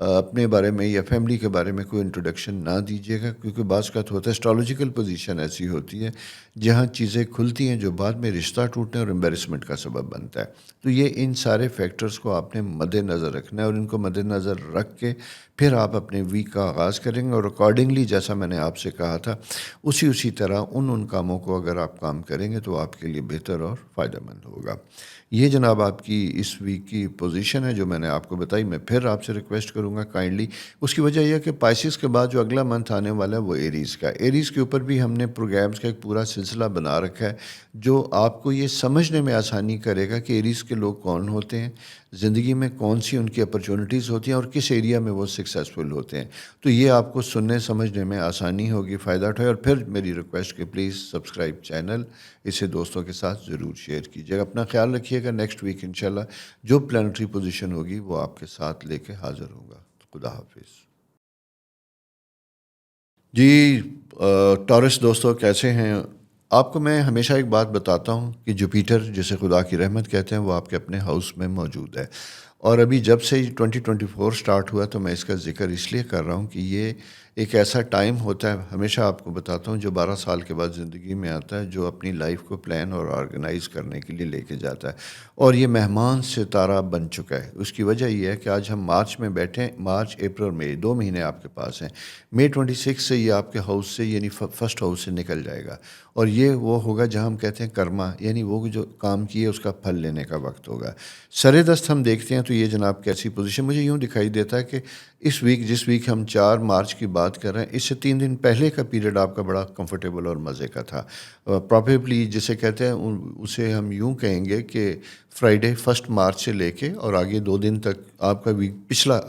اپنے بارے میں یا فیملی کے بارے میں کوئی انٹروڈکشن نہ دیجیے گا، کیونکہ بعض کا ہوتا ہے اسٹرالوجیکل پوزیشن ایسی ہوتی ہے جہاں چیزیں کھلتی ہیں جو بعد میں رشتہ ٹوٹنے اور امبیرسمنٹ کا سبب بنتا ہے. تو یہ ان سارے فیکٹرز کو آپ نے مد نظر رکھنا ہے، اور ان کو مد نظر رکھ کے پھر آپ اپنے ویک کا آغاز کریں گے، اور اکارڈنگلی جیسا میں نے آپ سے کہا تھا اسی طرح ان کاموں کو اگر آپ کام کریں گے تو آپ کے لیے بہتر اور فائدہ مند ہوگا. یہ جناب آپ کی اس ویک کی پوزیشن ہے جو میں نے آپ کو بتائی. میں پھر آپ سے ریکویسٹ کروں گا کائنڈلی، اس کی وجہ یہ ہے کہ پائسس کے بعد جو اگلا منتھ آنے والا ہے وہ ایریز کا. ایریز کے اوپر بھی ہم نے پروگرامز کا ایک پورا سلسلہ بنا رکھا ہے جو آپ کو یہ سمجھنے میں آسانی کرے گا کہ ایریز کے لوگ کون ہوتے ہیں، زندگی میں کون سی ان کی اپرچونٹیز ہوتی ہیں، اور کس ایریا میں وہ سکسیزفل ہوتے ہیں. تو یہ آپ کو سننے سمجھنے میں آسانی ہوگی، فائدہ اٹھائے. اور پھر میری ریکویسٹ کہ پلیز سبسکرائب چینل، اسے دوستوں کے ساتھ ضرور شیئر کیجیے گا. اپنا خیال رکھیے گا. نیکسٹ ویک انشاءاللہ جو پلانٹری پوزیشن ہوگی وہ آپ کے ساتھ لے کے حاضر ہوگا. خدا حافظ. جی ٹورس دوستوں کیسے ہیں آپ کو میں ہمیشہ ایک بات بتاتا ہوں کہ جوپیٹر جسے خدا کی رحمت کہتے ہیں وہ آپ کے اپنے ہاؤس میں موجود ہے. اور ابھی جب سے 2024 سٹارٹ ہوا تو میں اس کا ذکر اس لیے کر رہا ہوں کہ یہ ایک ایسا ٹائم ہوتا ہے، ہمیشہ آپ کو بتاتا ہوں، جو 12 سال کے بعد زندگی میں آتا ہے، جو اپنی لائف کو پلان اور آرگنائز کرنے کے لیے لے کے جاتا ہے. اور یہ مہمان ستارہ بن چکا ہے. اس کی وجہ یہ ہے کہ آج ہم مارچ میں بیٹھے ہیں. مارچ، اپریل، مئی 2 مہینے آپ کے پاس ہیں. مئی 26 سے یہ آپ کے ہاؤس سے یعنی فرسٹ ہاؤس سے نکل جائے گا، اور یہ وہ ہوگا جہاں ہم کہتے ہیں کرما، یعنی وہ جو کام کیے اس کا پھل لینے کا وقت ہوگا. سرے دست ہم دیکھتے ہیں تو یہ جناب کیسی پوزیشن مجھے یوں دکھائی دیتا ہے کہ اس ویک، جس ویک ہم 4 مارچ کی بات کر رہے ہیں، اس سے 3 دن پہلے کا پیریڈ آپ کا بڑا کمفرٹیبل اور مزے کا تھا. پرابیبلی جسے کہتے ہیں اسے ہم یوں کہیں گے کہ فرائیڈے 1 مارچ سے لے کے اور آگے 2 دن تک آپ کا ویک پچھلا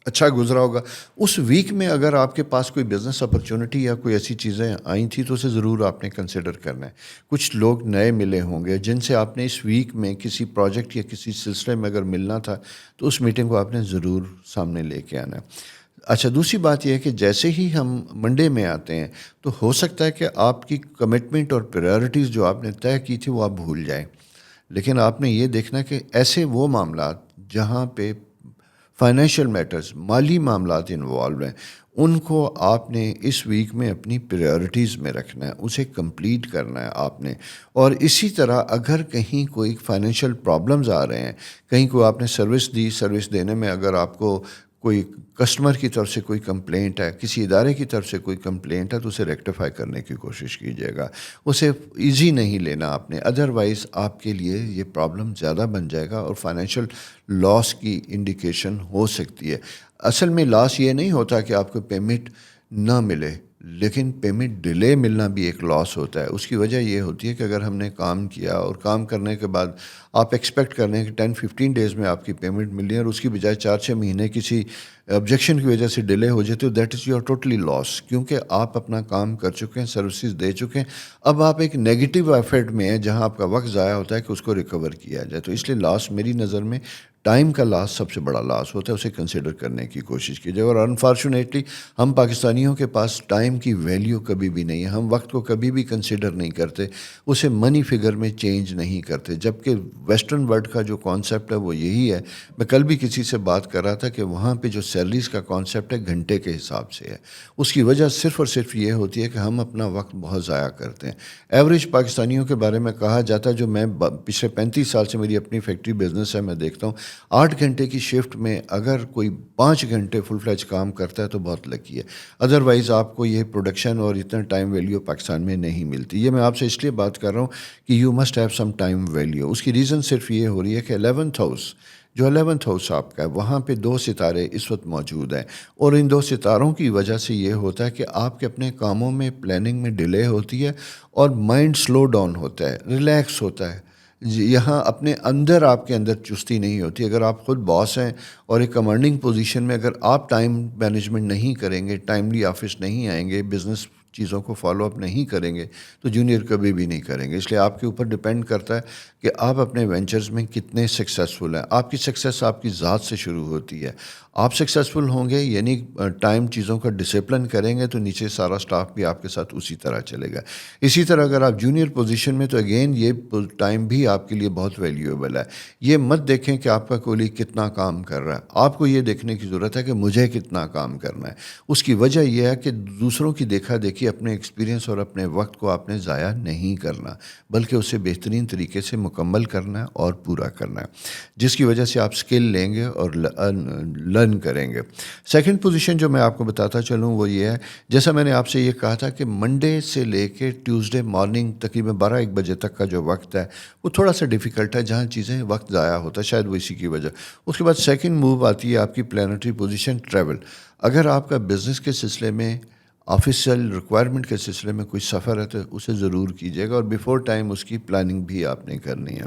اچھا گزرا ہوگا. اس ویک میں اگر آپ کے پاس کوئی بزنس اپرچونٹی یا کوئی ایسی چیزیں آئی تھیں تو اسے ضرور آپ نے کنسیڈر کرنا ہے. کچھ لوگ نئے ملے ہوں گے جن سے آپ نے اس ویک میں کسی پروجیکٹ یا کسی سلسلے میں اگر ملنا تھا تو اس میٹنگ کو آپ نے ضرور سامنے لے کے آنا ہے. اچھا، دوسری بات یہ ہے کہ جیسے ہی ہم منڈے میں آتے ہیں تو ہو سکتا ہے کہ آپ کی کمٹمنٹ اور پریارٹیز جو آپ نے طے کی تھی وہ آپ بھول جائیں. لیکن آپ نے یہ دیکھنا کہ ایسے وہ معاملات جہاں پہ فائنینشیل میٹرز، مالی معاملات انوالو ہیں، ان کو آپ نے اس ویک میں اپنی پریارٹیز میں رکھنا ہے، اسے کمپلیٹ کرنا ہے آپ نے. اور اسی طرح اگر کہیں کوئی فائنینشیل پرابلمز آ رہے ہیں، کہیں کوئی آپ نے سروس دی، سروس دینے میں اگر آپ کو کوئی کسٹمر کی طرف سے کوئی کمپلینٹ ہے، کسی ادارے کی طرف سے کوئی کمپلینٹ ہے، تو اسے ریکٹیفائی کرنے کی کوشش کیجیے گا. اسے ایزی نہیں لینا آپ نے، ادروائز آپ کے لیے یہ پرابلم زیادہ بن جائے گا اور فائنینشیل لاس کی انڈیکیشن ہو سکتی ہے. اصل میں لاس یہ نہیں ہوتا کہ آپ کو پیمنٹ نہ ملے، لیکن پیمنٹ ڈیلے ملنا بھی ایک لاس ہوتا ہے. اس کی وجہ یہ ہوتی ہے کہ اگر ہم نے کام کیا اور کام کرنے کے بعد آپ ایکسپیکٹ کر رہے ہیں کہ 10-15 ڈیز میں آپ کی پیمنٹ مل ہے، اور اس کی بجائے 4-6 مہینے کسی آبجیکشن کی وجہ سے ڈیلے ہو جاتے، تو دیٹ از یور ٹوٹلی لاس، کیونکہ آپ اپنا کام کر چکے ہیں، سروسز دے چکے ہیں. اب آپ ایک نیگیٹو ایفرٹ میں ہیں جہاں آپ کا وقت ضائع ہوتا ہے کہ اس کو ریکور کیا جائے. تو اس لیے لاس میری نظر میں ٹائم کا لاس سب سے بڑا لاس ہوتا ہے، اسے کنسیڈر کرنے کی کوشش کیجیے. اور انفارچونیٹلی ہم پاکستانیوں کے پاس ٹائم کی ویلیو کبھی بھی نہیں ہے. ہم وقت کو کبھی بھی کنسیڈر نہیں کرتے، اسے منی فگر میں چینج نہیں کرتے، جبکہ ویسٹرن ورلڈ کا جو کانسیپٹ ہے وہ یہی ہے. میں کل بھی کسی سے بات کر رہا تھا کہ وہاں پہ جو سیلریز کا کانسیپٹ ہے گھنٹے کے حساب سے ہے. اس کی وجہ صرف اور صرف یہ ہوتی ہے کہ ہم اپنا وقت بہت ضائع کرتے ہیں. ایوریج پاکستانیوں کے بارے میں کہا جاتا ہے، جو میں پچھلے 35 سال سے میری اپنی فیکٹری بزنس ہے، میں دیکھتا ہوں 8 گھنٹے کی شفٹ میں اگر کوئی 5 گھنٹے فل فلیج کام کرتا ہے تو بہت لکی ہے. ادروائز آپ کو یہ پروڈکشن اور اتنا ٹائم ویلیو پاکستان میں نہیں ملتی. یہ میں آپ سے اس لیے بات کر رہا ہوں کہ you must have some time value. اس کی ریزن صرف یہ ہو رہی ہے کہ 11th ہاؤس، جو 11th ہاؤس آپ کا ہے، وہاں پہ 2 ستارے اس وقت موجود ہیں. اور ان 2 ستاروں کی وجہ سے یہ ہوتا ہے کہ آپ کے اپنے کاموں میں پلاننگ میں ڈیلے ہوتی ہے اور مائنڈ سلو ڈاؤن ہوتا ہے، ریلیکس ہوتا ہے. یہاں اپنے اندر آپ کے اندر چستی نہیں ہوتی. اگر آپ خود باس ہیں اور ایک کمانڈنگ پوزیشن میں اگر آپ ٹائم مینجمنٹ نہیں کریں گے، ٹائملی آفس نہیں آئیں گے، بزنس چیزوں کو فالو اپ نہیں کریں گے تو جونیئر کبھی بھی نہیں کریں گے. اس لیے آپ کے اوپر ڈپینڈ کرتا ہے کہ آپ اپنے وینچرز میں کتنے سکسیزفل ہیں. آپ کی سکسیس آپ کی ذات سے شروع ہوتی ہے. آپ سکسیزفل ہوں گے یعنی ٹائم چیزوں کا ڈسپلن کریں گے تو نیچے سارا سٹاف بھی آپ کے ساتھ اسی طرح چلے گا. اسی طرح اگر آپ جونیئر پوزیشن میں تو اگین یہ ٹائم بھی آپ کے لیے بہت ویلیویبل ہے. یہ مت دیکھیں کہ آپ کا کولیگ کتنا کام کر رہا ہے. آپ کو یہ دیکھنے کی ضرورت ہے کہ مجھے کتنا کام کرنا ہے. اس کی وجہ یہ ہے کہ دوسروں کی دیکھا دیکھی اپنے ایکسپیرینس اور اپنے وقت کو آپ نے ضائع نہیں کرنا بلکہ اسے بہترین طریقے سے مکمل کرنا ہے اور پورا کرنا ہے, جس کی وجہ سے آپ سکل لیں گے اور لرن کریں گے. سیکنڈ پوزیشن جو میں آپ کو بتاتا چلوں وہ یہ ہے, جیسا میں نے آپ سے یہ کہا تھا کہ منڈے سے لے کے ٹیوزڈے مارننگ تقریباً 12-1 بجے تک کا جو وقت ہے وہ تھوڑا سا ڈیفیکلٹ ہے, جہاں چیزیں وقت ضائع ہوتا ہے, شاید وہ اسی کی وجہ. اس کے بعد سیکنڈ موو آتی ہے آپ کی پلانٹری پوزیشن ٹریول. اگر آپ کا بزنس کے سلسلے میں آفیشیل ریکوائرمنٹ کے سلسلے میں کوئی سفر ہے تو اسے ضرور کیجیے گا اور بیفور ٹائم اس کی پلاننگ بھی آپ نے کرنی ہے.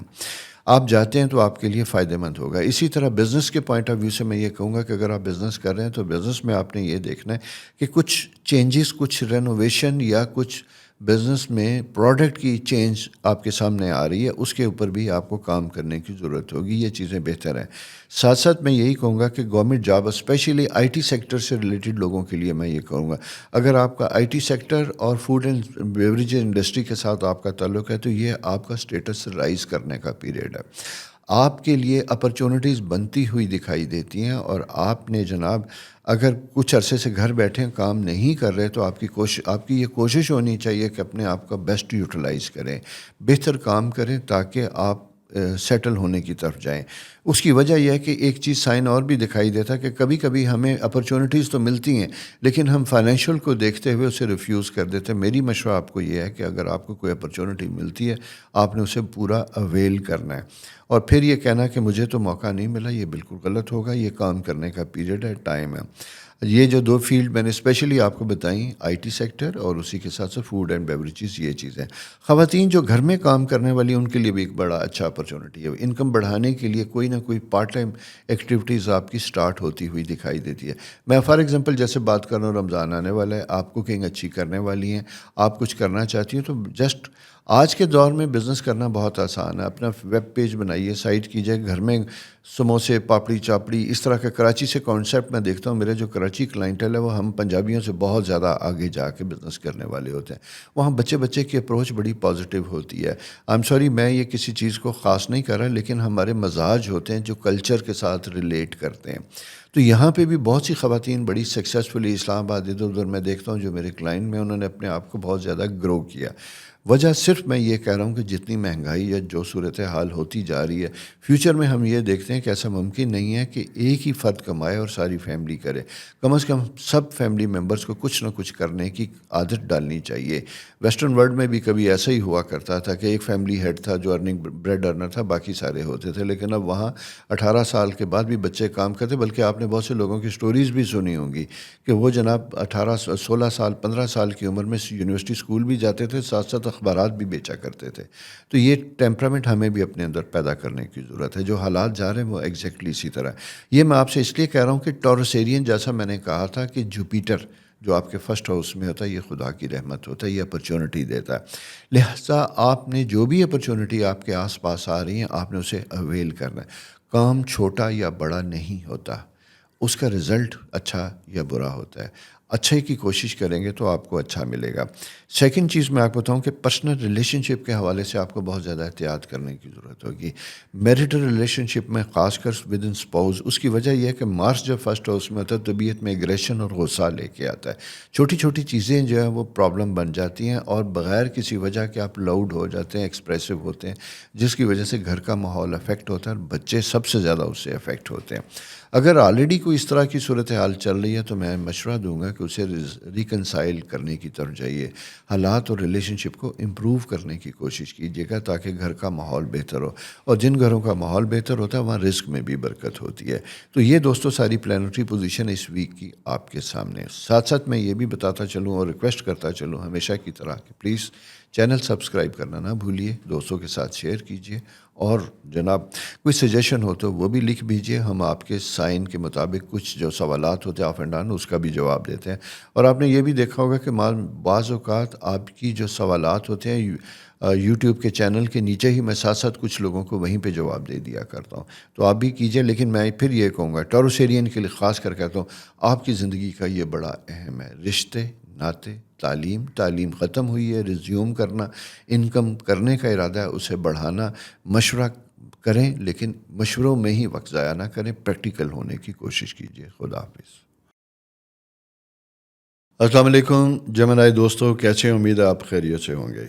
آپ جاتے ہیں تو آپ کے لیے فائدہ مند ہوگا. اسی طرح بزنس کے پوائنٹ آف ویو سے میں یہ کہوں گا کہ اگر آپ بزنس کر رہے ہیں تو بزنس میں آپ نے یہ دیکھنا ہے کہ کچھ چینجز, کچھ رینوویشن یا کچھ بزنس میں پروڈکٹ کی چینج آپ کے سامنے آ رہی ہے, اس کے اوپر بھی آپ کو کام کرنے کی ضرورت ہوگی. یہ چیزیں بہتر ہیں. ساتھ ساتھ میں یہی کہوں گا کہ government job specially I T sector سے ریلیٹڈ لوگوں کے لیے میں یہ کہوں گا, اگر آپ کا آئی ٹی سیکٹر اور فوڈ اینڈ بیوریج انڈسٹری کے ساتھ آپ کا تعلق ہے تو یہ آپ کا اسٹیٹس رائز کرنے کا پیریڈ ہے. آپ کے لیے اپرچونٹیز بنتی ہوئی دکھائی دیتی ہیں اور آپ نے جناب اگر کچھ عرصے سے گھر بیٹھے کام نہیں کر رہے تو آپ کی یہ کوشش ہونی چاہیے کہ اپنے آپ کا بیسٹ یوٹیلائز کریں, بہتر کام کریں تاکہ آپ سیٹل ہونے کی طرف جائیں. اس کی وجہ یہ ہے کہ ایک چیز سائن اور بھی دکھائی دیتا ہے کہ کبھی کبھی ہمیں اپرچونٹیز تو ملتی ہیں لیکن ہم فائنینشیل کو دیکھتے ہوئے اسے ریفیوز کر دیتے ہیں. میری مشورہ آپ کو یہ ہے کہ اگر آپ کو کوئی اپرچونٹی ملتی ہے آپ نے اسے پورا اویل کرنا ہے, اور پھر یہ کہنا کہ مجھے تو موقع نہیں ملا, یہ بالکل غلط ہوگا. یہ کام کرنے کا پیریڈ ہے, ٹائم ہے. یہ جو 2 فیلڈ میں نے اسپیشلی آپ کو بتائیں, آئی ٹی سیکٹر اور اسی کے ساتھ ساتھ فوڈ اینڈ بیوریجز, یہ چیزیں. خواتین جو گھر میں کام کرنے والی ان کے لیے بھی ایک بڑا اچھا اپرچونٹی ہے. انکم بڑھانے کے لیے کوئی نہ کوئی پارٹ ٹائم ایکٹیویٹیز آپ کی سٹارٹ ہوتی ہوئی دکھائی دیتی ہے. میں فار ایگزامپل جیسے بات کر رہا ہوں, رمضان آنے والا ہے, آپ کوکنگ اچھی کرنے والی ہیں, آپ کچھ کرنا چاہتی ہیں تو جسٹ آج کے دور میں بزنس کرنا بہت آسان ہے. اپنا ویب پیج بنائیے, سائٹ کیجیے, گھر میں سموسے, پاپڑی چاپڑی, اس طرح کا کراچی سے کانسیپٹ میں دیکھتا ہوں. میرے جو کراچی کلائنٹل ہے وہ ہم پنجابیوں سے بہت زیادہ آگے جا کے بزنس کرنے والے ہوتے ہیں. وہاں بچے کی اپروچ بڑی پازیٹیو ہوتی ہے. آئی ایم سوری میں یہ کسی چیز کو خاص نہیں کر رہا, لیکن ہمارے مزاج ہوتے ہیں جو کلچر کے ساتھ ریلیٹ کرتے ہیں. تو یہاں پہ بھی بہت سی خواتین بڑی سکسیزفلی اسلام آباد ادھر ادھر میں دیکھتا ہوں جو میرے کلائنٹ میں, انہوں نے اپنے آپ کو بہت زیادہ گرو کیا. وجہ صرف میں یہ کہہ رہا ہوں کہ جتنی مہنگائی یا جو صورتحال ہوتی جا رہی ہے, فیوچر میں ہم یہ دیکھتے ہیں کہ ایسا ممکن نہیں ہے کہ ایک ہی فرد کمائے اور ساری فیملی کرے. کم از کم سب فیملی ممبرس کو کچھ نہ کچھ کرنے کی عادت ڈالنی چاہیے. ویسٹرن ورلڈ میں بھی کبھی ایسا ہی ہوا کرتا تھا کہ ایک فیملی ہیڈ تھا جو ارننگ بریڈ ارنر تھا, باقی سارے ہوتے تھے. لیکن اب وہاں 18 سال کے بعد بھی بچے کام کرتے, بلکہ آپ نے بہت سے لوگوں کی سٹوریز بھی سنی ہوں گی کہ وہ جناب 16 سال 15 سال کی عمر میں یونیورسٹی اسکول بھی جاتے تھے, ساتھ ساتھ اخبارات بھی بیچا کرتے تھے. تو یہ ٹیمپرامنٹ ہمیں بھی اپنے اندر پیدا کرنے کی ضرورت ہے. جو حالات جا رہے ہیں وہ ایگزیکٹلی اسی طرح. یہ میں آپ سے اس لیے کہہ رہا ہوں کہ ٹورس ایرین, جیسا میں نے کہا تھا کہ جوپیٹر جو آپ کے فرسٹ ہاؤس میں ہوتا ہے یہ خدا کی رحمت ہوتا ہے, یہ اپرچونٹی دیتا ہے. لہذا آپ نے جو بھی اپرچونٹی آپ کے آس پاس آ رہی ہیں آپ نے اسے اویل کرنا ہے. کام چھوٹا یا بڑا نہیں ہوتا, اس کا رزلٹ اچھا یا برا ہوتا ہے. اچھے کی کوشش کریں گے تو آپ کو اچھا ملے گا. سیکنڈ چیز میں آپ کو بتاؤں کہ پرسنل ریلیشن شپ کے حوالے سے آپ کو بہت زیادہ احتیاط کرنے کی ضرورت ہوگی. میریٹل ریلیشن شپ میں خاص کر ود ان اسپاؤز, اس کی وجہ یہ ہے کہ مارس جب فرسٹ ہاؤس میں ہوتا ہے طبیعت میں ایگریشن اور غصہ لے کے آتا ہے. چھوٹی چھوٹی چیزیں جو ہیں وہ پرابلم بن جاتی ہیں اور بغیر کسی وجہ کے آپ لاؤڈ ہو جاتے ہیں, ایکسپریسو ہوتے ہیں, جس کی وجہ سے گھر کا ماحول افیکٹ ہوتا ہے اور بچے سب سے زیادہ اس سے افیکٹ ہوتے ہیں. اگر آلریڈی کوئی اس طرح کی صورتحال چل رہی ہے تو میں مشورہ دوں گا کہ اسے ریکنسائل کرنے کی طرف جائیے. حالات اور ریلیشن شپ کو امپروو کرنے کی کوشش کیجیے گا تاکہ گھر کا ماحول بہتر ہو, اور جن گھروں کا ماحول بہتر ہوتا ہے وہاں رزق میں بھی برکت ہوتی ہے. تو یہ دوستوں ساری پلانٹری پوزیشن اس ویک کی آپ کے سامنے. ساتھ ساتھ میں یہ بھی بتاتا چلوں اور ریکویسٹ کرتا چلوں ہمیشہ کی طرح کہ پلیز چینل سبسکرائب کرنا نہ بھولیے, دوستوں کے ساتھ شیئر کیجیے اور جناب کوئی سجیشن ہو تو وہ بھی لکھ دیجیے، ہم آپ کے سائن کے مطابق کچھ جو سوالات ہوتے ہیں آف اینڈ آن اس کا بھی جواب دیتے ہیں۔ اور آپ نے یہ بھی دیکھا ہوگا کہ بعض اوقات آپ کی جو سوالات ہوتے ہیں یوٹیوب کے چینل کے نیچے ہی میں ساتھ ساتھ کچھ لوگوں کو وہیں پہ جواب دے دیا کرتا ہوں، تو آپ بھی کیجیے۔ لیکن میں پھر یہ کہوں گا ٹاروس ایرین کے لیے خاص کر کہتا ہوں، آپ کی زندگی کا یہ بڑا اہم ہے، رشتے ناطے، تعلیم ختم ہوئی ہے، ریزیوم کرنا، انکم کرنے کا ارادہ ہے اسے بڑھانا، مشورہ کریں لیکن مشوروں میں ہی وقت ضائع نہ کریں، پریکٹیکل ہونے کی کوشش کیجیے۔ خدا حافظ۔ السلام علیکم جمنائے دوستو، کیسے ہیں؟ امید ہے آپ خیریت سے ہوں گے۔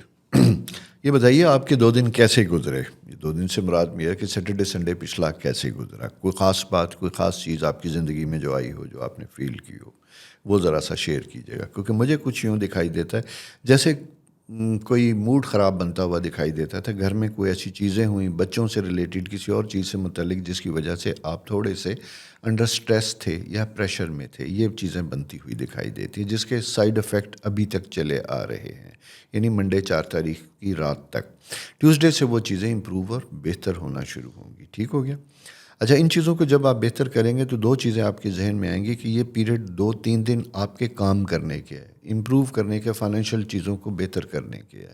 یہ بتائیے آپ کے 2 دن کیسے گزرے؟ یہ 2 دن سے مراد یہ ہے کہ سیٹرڈے سنڈے پچھلا کیسے گزرا؟ کوئی خاص بات، کوئی خاص چیز آپ کی زندگی میں جو آئی ہو، جو آپ نے فیل کی ہو، وہ ذرا سا شیئر کیجیے گا، کیونکہ مجھے کچھ یوں دکھائی دیتا ہے جیسے کوئی موڈ خراب بنتا ہوا دکھائی دیتا تھا، گھر میں کوئی ایسی چیزیں ہوئیں بچوں سے ریلیٹڈ، کسی اور چیز سے متعلق، جس کی وجہ سے آپ تھوڑے سے انڈر سٹریس تھے یا پریشر میں تھے، یہ چیزیں بنتی ہوئی دکھائی دیتی ہیں، جس کے سائیڈ افیکٹ ابھی تک چلے آ رہے ہیں، یعنی منڈے 4 تاریخ کی رات تک۔ ٹیوزڈے سے وہ چیزیں امپروو اور بہتر ہونا شروع ہوں گی۔ ٹھیک ہو گیا؟ اچھا، ان چیزوں کو جب آپ بہتر کریں گے تو 2 چیزیں آپ کے ذہن میں آئیں گی کہ یہ پیریڈ 2-3 دن آپ کے کام کرنے کے ہے، امپروو کرنے کے، فائنینشیل چیزوں کو بہتر کرنے کے ہے۔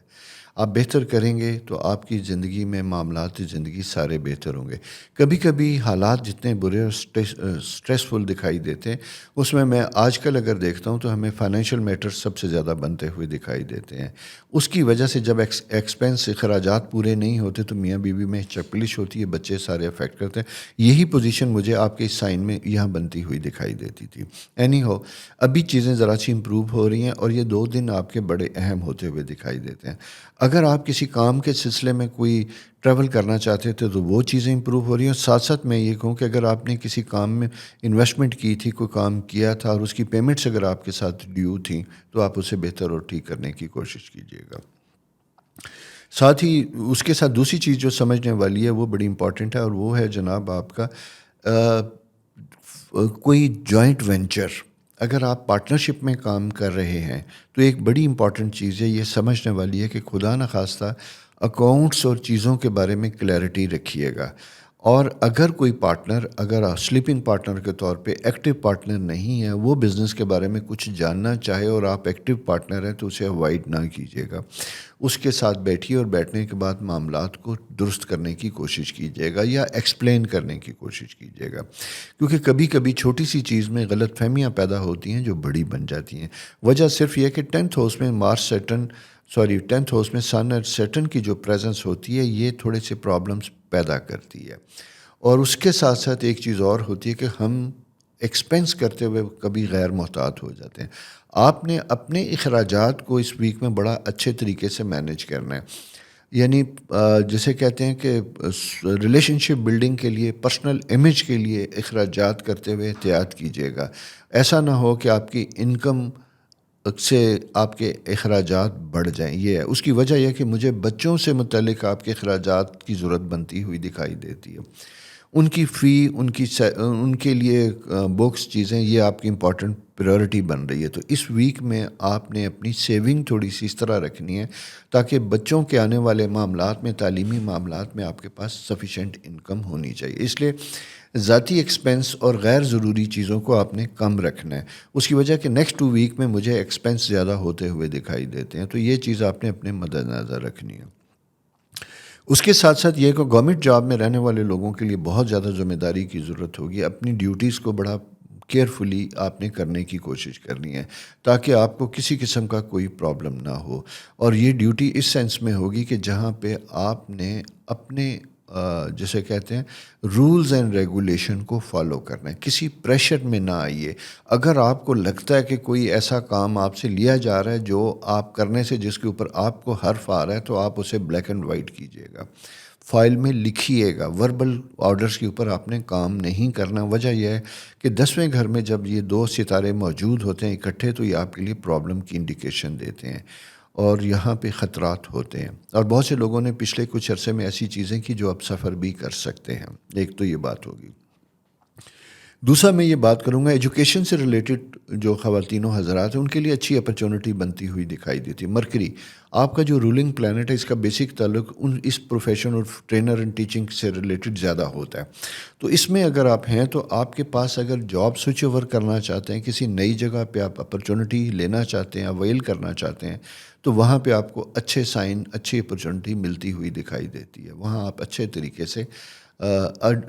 آپ بہتر کریں گے تو آپ کی زندگی میں معاملات زندگی سارے بہتر ہوں گے۔ کبھی کبھی حالات جتنے برے اور سٹریسفل دکھائی دیتے ہیں، اس میں آج کل اگر دیکھتا ہوں تو ہمیں فائنینشیل میٹر سب سے زیادہ بنتے ہوئے دکھائی دیتے ہیں۔ اس کی وجہ سے جب ایکسپینس اخراجات پورے نہیں ہوتے تو میاں بیوی میں چپلش ہوتی ہے، بچے سارے افیکٹ کرتے ہیں۔ یہی پوزیشن مجھے آپ کے اس سائن میں یہاں بنتی ہوئی دکھائی دیتی تھی۔ اینی ہو، ابھی چیزیں ذرا سی امپروو ہو رہی ہیں اور یہ 2 دن آپ کے بڑے اہم ہوتے ہوئے دکھائی دیتے ہیں۔ اگر آپ کسی کام کے سلسلے میں کوئی ٹریول کرنا چاہتے تھے تو وہ چیزیں امپروو ہو رہی ہیں۔ اور ساتھ ساتھ میں یہ کہوں کہ اگر آپ نے کسی کام میں انویسٹمنٹ کی تھی، کوئی کام کیا تھا اور اس کی پیمنٹس اگر آپ کے ساتھ ڈیو تھیں تو آپ اسے بہتر اور ٹھیک کرنے کی کوشش کیجیے گا۔ ساتھ ہی اس کے ساتھ دوسری چیز جو سمجھنے والی ہے وہ بڑی امپورٹنٹ ہے، اور وہ ہے جناب آپ کا کوئی جوائنٹ وینچر۔ اگر آپ پارٹنرشپ میں کام کر رہے ہیں تو ایک بڑی امپورٹنٹ چیز ہے، یہ سمجھنے والی ہے کہ خدا نخواستہ اکاؤنٹس اور چیزوں کے بارے میں کلیئرٹی رکھیے گا۔ اور اگر کوئی پارٹنر، اگر سلیپنگ پارٹنر کے طور پہ ایکٹیو پارٹنر نہیں ہے، وہ بزنس کے بارے میں کچھ جاننا چاہے اور آپ ایکٹیو پارٹنر ہیں تو اسے اوائڈ نہ کیجیے گا۔ اس کے ساتھ بیٹھیے اور بیٹھنے کے بعد معاملات کو درست کرنے کی کوشش کیجیے گا یا ایکسپلین کرنے کی کوشش کیجیے گا، کیونکہ کبھی کبھی چھوٹی سی چیز میں غلط فہمیاں پیدا ہوتی ہیں جو بڑی بن جاتی ہیں۔ وجہ صرف یہ کہ 10th ہاؤس میں ٹینتھ ہاؤس میں سن اور سیٹرن کی جو پریزنس ہوتی ہے یہ تھوڑے سے پرابلمس پیدا کرتی ہے۔ اور اس کے ساتھ ساتھ ایک چیز اور ہوتی ہے کہ ہم ایکسپینس کرتے ہوئے کبھی غیر محتاط ہو جاتے ہیں۔ آپ نے اپنے اخراجات کو اس ویک میں بڑا اچھے طریقے سے مینیج کرنا ہے، یعنی جسے کہتے ہیں کہ ریلیشن شپ بلڈنگ کے لیے، پرسنل امیج کے لیے اخراجات کرتے ہوئے احتیاط کیجیے گا۔ ایسا نہ ہو کہ آپ کی انکم سے آپ کے اخراجات بڑھ جائیں۔ یہ ہے اس کی وجہ، یہ کہ مجھے بچوں سے متعلق آپ کے اخراجات کی ضرورت بنتی ہوئی دکھائی دیتی ہے۔ ان کی فی، ان کے لیے بکس، چیزیں، یہ آپ کی امپورٹنٹ پریورٹی بن رہی ہے۔ تو اس ویک میں آپ نے اپنی سیونگ تھوڑی سی اس طرح رکھنی ہے تاکہ بچوں کے آنے والے معاملات میں، تعلیمی معاملات میں آپ کے پاس سفیشینٹ انکم ہونی چاہیے۔ اس لیے ذاتی ایکسپینس اور غیر ضروری چیزوں کو آپ نے کم رکھنا ہے۔ اس کی وجہ کہ نیکسٹ 2 ویک میں مجھے ایکسپینس زیادہ ہوتے ہوئے دکھائی دیتے ہیں، تو یہ چیز آپ نے اپنے مد نظر رکھنی ہے۔ اس کے ساتھ ساتھ یہ کہ گورنمنٹ جاب میں رہنے والے لوگوں کے لیے بہت زیادہ ذمہ داری کی ضرورت ہوگی۔ اپنی ڈیوٹیز کو بڑا کیئرفلی آپ نے کرنے کی کوشش کرنی ہے تاکہ آپ کو کسی قسم کا کوئی پرابلم نہ ہو۔ اور یہ ڈیوٹی اس سینس میں ہوگی کہ جہاں پہ آپ نے اپنے جسے کہتے ہیں رولز اینڈ ریگولیشن کو فالو کرنا ہے، کسی پریشر میں نہ آئیے۔ اگر آپ کو لگتا ہے کہ کوئی ایسا کام آپ سے لیا جا رہا ہے جو آپ کرنے سے جس کے اوپر آپ کو حرف آ رہا ہے تو آپ اسے بلیک اینڈ وائٹ کیجیے گا، فائل میں لکھیے گا۔ وربل آرڈرز کے اوپر آپ نے کام نہیں کرنا۔ وجہ یہ ہے کہ 10ویں گھر میں جب یہ 2 ستارے موجود ہوتے ہیں اکٹھے تو یہ آپ کے لیے پرابلم کی انڈیکیشن دیتے ہیں اور یہاں پہ خطرات ہوتے ہیں۔ اور بہت سے لوگوں نے پچھلے کچھ عرصے میں ایسی چیزیں کی جو اب سفر بھی کر سکتے ہیں۔ ایک تو یہ بات ہوگی۔ دوسرا میں یہ بات کروں گا ایجوکیشن سے ریلیٹڈ جو خواتین و حضرات ہیں ان کے لیے اچھی اپرچونٹی بنتی ہوئی دکھائی دیتی ہے. مرکری آپ کا جو رولنگ پلانٹ ہے اس کا بیسک تعلق اس پروفیشن اور ٹرینر اینڈ ٹیچنگ سے ریلیٹڈ زیادہ ہوتا ہے. تو اس میں اگر آپ ہیں تو آپ کے پاس اگر جاب سوئچ اوور کرنا چاہتے ہیں, کسی نئی جگہ پہ آپ اپرچونٹی لینا چاہتے ہیں, اویل کرنا چاہتے ہیں, تو وہاں پہ آپ کو اچھے سائن, اچھی اپرچونٹی ملتی ہوئی دکھائی دیتی ہے. وہاں آپ اچھے طریقے سے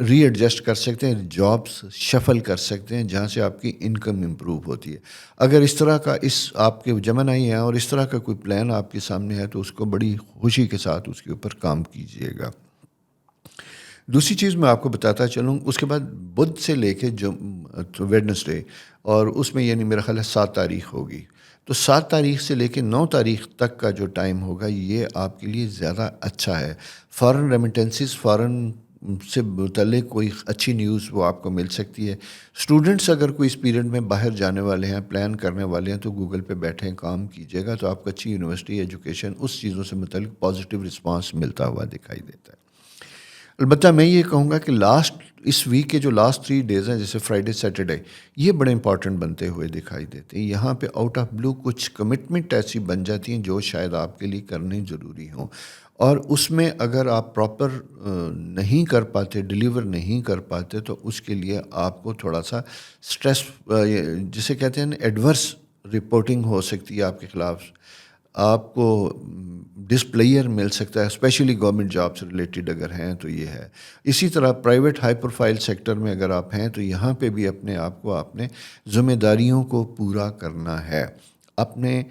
ری ایڈجسٹ کر سکتے ہیں, جابس شفل کر سکتے ہیں جہاں سے آپ کی انکم امپروو ہوتی ہے. اگر اس طرح کا آپ کے جمنائی ہیں اور اس طرح کا کوئی پلان آپ کے سامنے ہے تو اس کو بڑی خوشی کے ساتھ اس کے اوپر کام کیجیے گا. دوسری چیز میں آپ کو بتاتا چلوں, اس کے بعد بدھ سے لے کے ویڈنسڈے, اور اس میں یعنی میرا خیال ہے 7 تاریخ ہوگی, تو 7 تاریخ سے لے کے 9 تاریخ تک کا جو ٹائم ہوگا یہ آپ کے لیے زیادہ اچھا ہے. فارن ریمیٹنسز, فارن سے متعلق کوئی اچھی نیوز وہ آپ کو مل سکتی ہے. اسٹوڈنٹس اگر کوئی اس پیریڈ میں باہر جانے والے ہیں, پلان کرنے والے ہیں, تو گوگل پہ بیٹھیں, کام کیجیے گا, تو آپ کو اچھی یونیورسٹی ایجوکیشن اس چیزوں سے متعلق پازیٹیو رسپانس ملتا ہوا دکھائی دیتا ہے. البتہ میں یہ کہوں گا کہ اس ویک کے جو لاسٹ 3 ڈیز ہیں, جیسے فرائیڈے سیٹرڈے, یہ بڑے امپورٹنٹ بنتے ہوئے دکھائی دیتے ہیں. یہاں پہ آؤٹ آف بلو کچھ کمٹمنٹ ایسی بن جاتی ہیں جو شاید آپ کے لیے کرنی ضروری ہوں, اور اس میں اگر آپ پراپر نہیں کر پاتے, ڈیلیور نہیں کر پاتے, تو اس کے لیے آپ کو تھوڑا سا سٹریس, جسے کہتے ہیں ایڈورس رپورٹنگ ہو سکتی ہے آپ کے خلاف, آپ کو ڈسپلیئر مل سکتا ہے, اسپیشلی گورنمنٹ جاب سے ریلیٹڈ اگر ہیں تو یہ ہے. اسی طرح پرائیویٹ ہائی پروفائل سیکٹر میں اگر آپ ہیں تو یہاں پہ بھی اپنے آپ کو آپ نے ذمہ داریوں کو پورا کرنا ہے, اپنے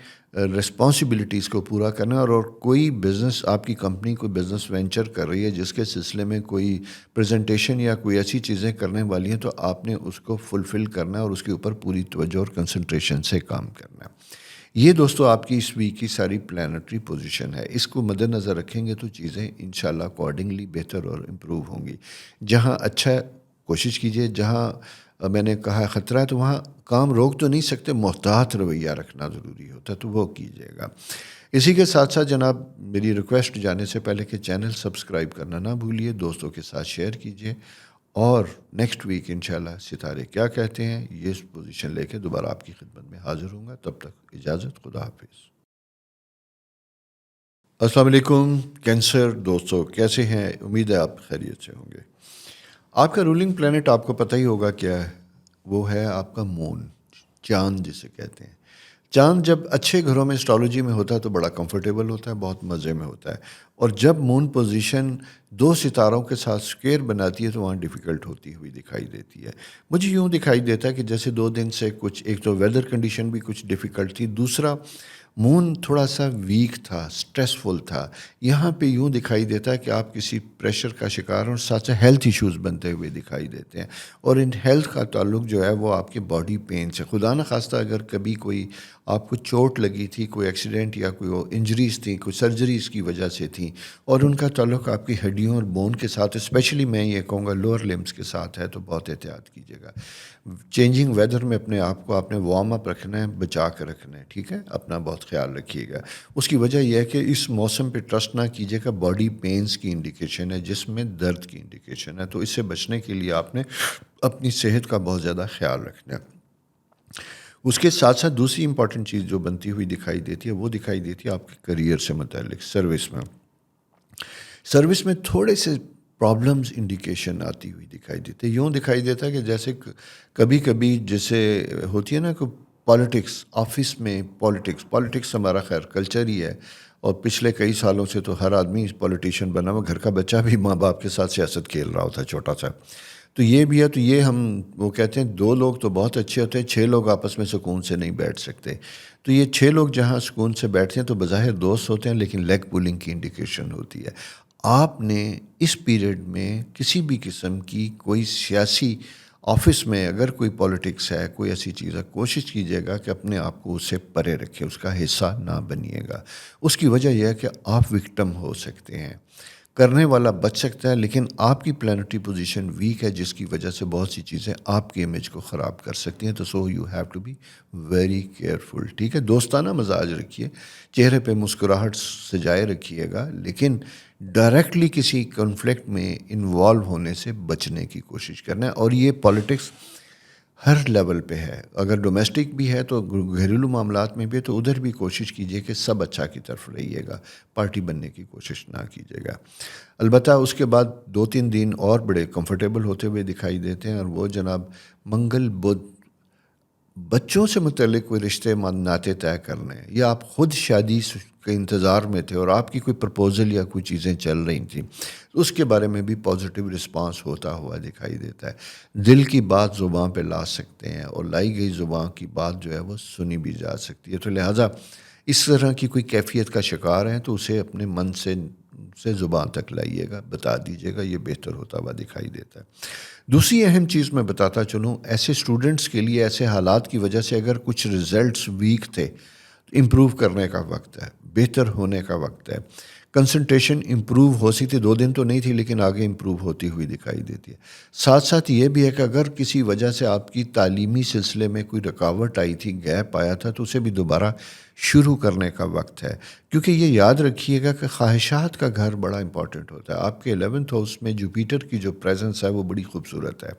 رسپانسبلٹیز کو پورا کرنا ہے. اور کوئی بزنس, آپ کی کمپنی کوئی بزنس وینچر کر رہی ہے جس کے سلسلے میں کوئی پریزنٹیشن یا کوئی ایسی چیزیں کرنے والی ہیں, تو آپ نے اس کو فلفل کرنا ہے اور اس کے اوپر پوری توجہ اور کنسنٹریشن سے کام کرنا ہے. یہ دوستو آپ کی اس ویک کی ساری پلانٹری پوزیشن ہے. اس کو مد نظر رکھیں گے تو چیزیں انشاءاللہ اکارڈنگلی بہتر اور امپروو ہوں گی. جہاں اچھا کوشش کیجیے, جہاں میں نے کہا خطرہ ہے تو وہاں کام روک تو نہیں سکتے, محتاط رویہ رکھنا ضروری ہوتا ہے, تو وہ کیجیے گا. اسی کے ساتھ ساتھ جناب میری ریکویسٹ جانے سے پہلے کہ چینل سبسکرائب کرنا نہ بھولیے, دوستوں کے ساتھ شیئر کیجیے, اور نیکسٹ ویک انشاءاللہ ستارے کیا کہتے ہیں یہ پوزیشن لے کے دوبارہ آپ کی خدمت میں حاضر ہوں گا. تب تک اجازت, خدا حافظ. السلام علیکم کینسر دوستوں, کیسے ہیں؟ امید ہے آپ خیریت سے ہوں گے. آپ کا رولنگ پلانٹ آپ کو پتہ ہی ہوگا کیا ہے, وہ ہے آپ کا مون, چاند جسے کہتے ہیں. چاند جب اچھے گھروں میں اسٹرالوجی میں ہوتا ہے تو بڑا کمفرٹیبل ہوتا ہے, بہت مزے میں ہوتا ہے. اور جب مون پوزیشن 2 ستاروں کے ساتھ اسکوئر بناتی ہے تو وہاں ڈیفیکلٹ ہوتی ہوئی دکھائی دیتی ہے. مجھے یوں دکھائی دیتا ہے کہ جیسے 2 دن سے کچھ, ایک تو ویدر کنڈیشن بھی کچھ ڈیفیکلٹ تھی, دوسرا مون تھوڑا سا ویک تھا, سٹریسفل تھا. یہاں پہ یوں دکھائی دیتا ہے کہ آپ کسی پریشر کا شکار اور ساتھ ساتھ ہیلتھ ایشوز بنتے ہوئے دکھائی دیتے ہیں. اور ان ہیلتھ کا تعلق جو ہے وہ آپ کے باڈی پین سے, خدا نہ خواستہ اگر کبھی کوئی آپ کو چوٹ لگی تھی, کوئی ایکسیڈنٹ یا کوئی انجریز تھیں, کوئی سرجریز کی وجہ سے تھیں, اور ان کا تعلق آپ کی ہڈیوں اور بون کے ساتھ, اسپیشلی میں یہ کہوں گا لوور لمبس کے ساتھ ہے, تو بہت احتیاط کیجیے گا. چینجنگ ویدر میں اپنے آپ کو آپ نے وارم اپ رکھنا ہے, بچا کے رکھنا ہے, ٹھیک ہے, اپنا بہت خیال رکھیے گا. اس کی وجہ یہ ہے کہ اس موسم پہ ٹرسٹ نہ کیجیے گا, باڈی پینز کی انڈیکیشن ہے, جس میں درد کی انڈیکیشن ہے, تو اس سے بچنے کے لیے آپ نے اپنی صحت کا بہت زیادہ خیال رکھنا ہے. اس کے ساتھ ساتھ دوسری امپورٹنٹ چیز جو بنتی ہوئی دکھائی دیتی ہے وہ دکھائی دیتی ہے آپ کے کریئر سے متعلق. سروس میں تھوڑے سے پرابلمز انڈیکیشن آتی ہوئی دکھائی دیتی ہے. یوں دکھائی دیتا ہے کہ جیسے کبھی کبھی جیسے ہوتی ہے نا کہ پالیٹکس, آفس میں پالیٹکس ہمارا خیر کلچر ہی ہے, اور پچھلے کئی سالوں سے تو ہر آدمی پولیٹیشین بنا ہوا, گھر کا بچہ بھی ماں باپ کے ساتھ سیاست کھیل رہا ہوتا ہے چھوٹا سا. تو یہ بھی ہے, تو یہ ہم وہ کہتے ہیں 2 لوگ تو بہت اچھے ہوتے ہیں, 6 لوگ آپس میں سکون سے نہیں بیٹھ سکتے. تو یہ 6 لوگ جہاں سکون سے بیٹھتے ہیں تو بظاہر دوست ہوتے ہیں, لیکن لیگ پولنگ کی انڈیکیشن ہوتی ہے. آپ نے اس پیریڈ میں کسی بھی قسم کی کوئی سیاسی, آفس میں اگر کوئی پالیٹکس ہے, کوئی ایسی چیز ہے, کوشش کیجیے گا کہ اپنے آپ کو اس سے پرے رکھے, اس کا حصہ نہ بنیے گا. اس کی وجہ یہ ہے کہ آپ وکٹم ہو سکتے ہیں, کرنے والا بچ سکتا ہے, لیکن آپ کی پلانٹری پوزیشن ویک ہے جس کی وجہ سے بہت سی چیزیں آپ کے امیج کو خراب کر سکتی ہیں. تو so you have to be very careful, ٹھیک ہے. دوستانہ مزاج رکھیے, چہرے پہ مسکراہٹ سجائے رکھیے گا, لیکن ڈائریکٹلی کسی کنفلکٹ میں انوالو ہونے سے بچنے کی کوشش کرنا ہے. اور یہ پالیٹکس ہر لیول پہ ہے. اگر ڈومیسٹک بھی ہے تو گھریلو معاملات میں بھی ہے تو ادھر بھی کوشش کیجیے کہ سب اچھا کی طرف رہیے گا, پارٹی بننے کی کوشش نہ کیجیے گا. البتہ اس کے بعد 2-3 دن اور بڑے کمفرٹیبل ہوتے ہوئے دکھائی دیتے ہیں, اور وہ جناب منگل بدھ بچوں سے متعلق کوئی رشتے ناطے طے کرنے, یا آپ خود شادی کے انتظار میں تھے اور آپ کی کوئی پرپوزل یا کوئی چیزیں چل رہی تھیں, اس کے بارے میں بھی پازیٹیو رسپانس ہوتا ہوا دکھائی دیتا ہے. دل کی بات زباں پہ لا سکتے ہیں, اور لائی گئی زباں کی بات جو ہے وہ سنی بھی جا سکتی ہے. تو لہٰذا اس طرح کی کوئی کیفیت کا شکار ہیں تو اسے اپنے من سے زبان تک لائیے گا, بتا دیجیے گا, یہ بہتر ہوتا ہوا دکھائی دیتا ہے. دوسری اہم چیز میں بتاتا چلوں, ایسے اسٹوڈنٹس کے لیے ایسے حالات کی وجہ سے اگر کچھ رزلٹس ویک تھے تو امپروو کرنے کا وقت ہے, بہتر ہونے کا وقت ہے. کنسنٹریشن امپروو ہو سکتی 2 دن تو نہیں تھی, لیکن آگے امپروو ہوتی ہوئی دکھائی دیتی ہے. ساتھ ساتھ یہ بھی ہے کہ اگر کسی وجہ سے آپ کی تعلیمی سلسلے میں کوئی رکاوٹ آئی تھی, گیپ آیا تھا, تو اسے بھی دوبارہ شروع کرنے کا وقت ہے. کیونکہ یہ یاد رکھیے گا کہ خواہشات کا گھر بڑا امپورٹنٹ ہوتا ہے. آپ کے 11th ہاؤس میں جوپیٹر کی جو پریزنس ہے وہ بڑی خوبصورت ہے,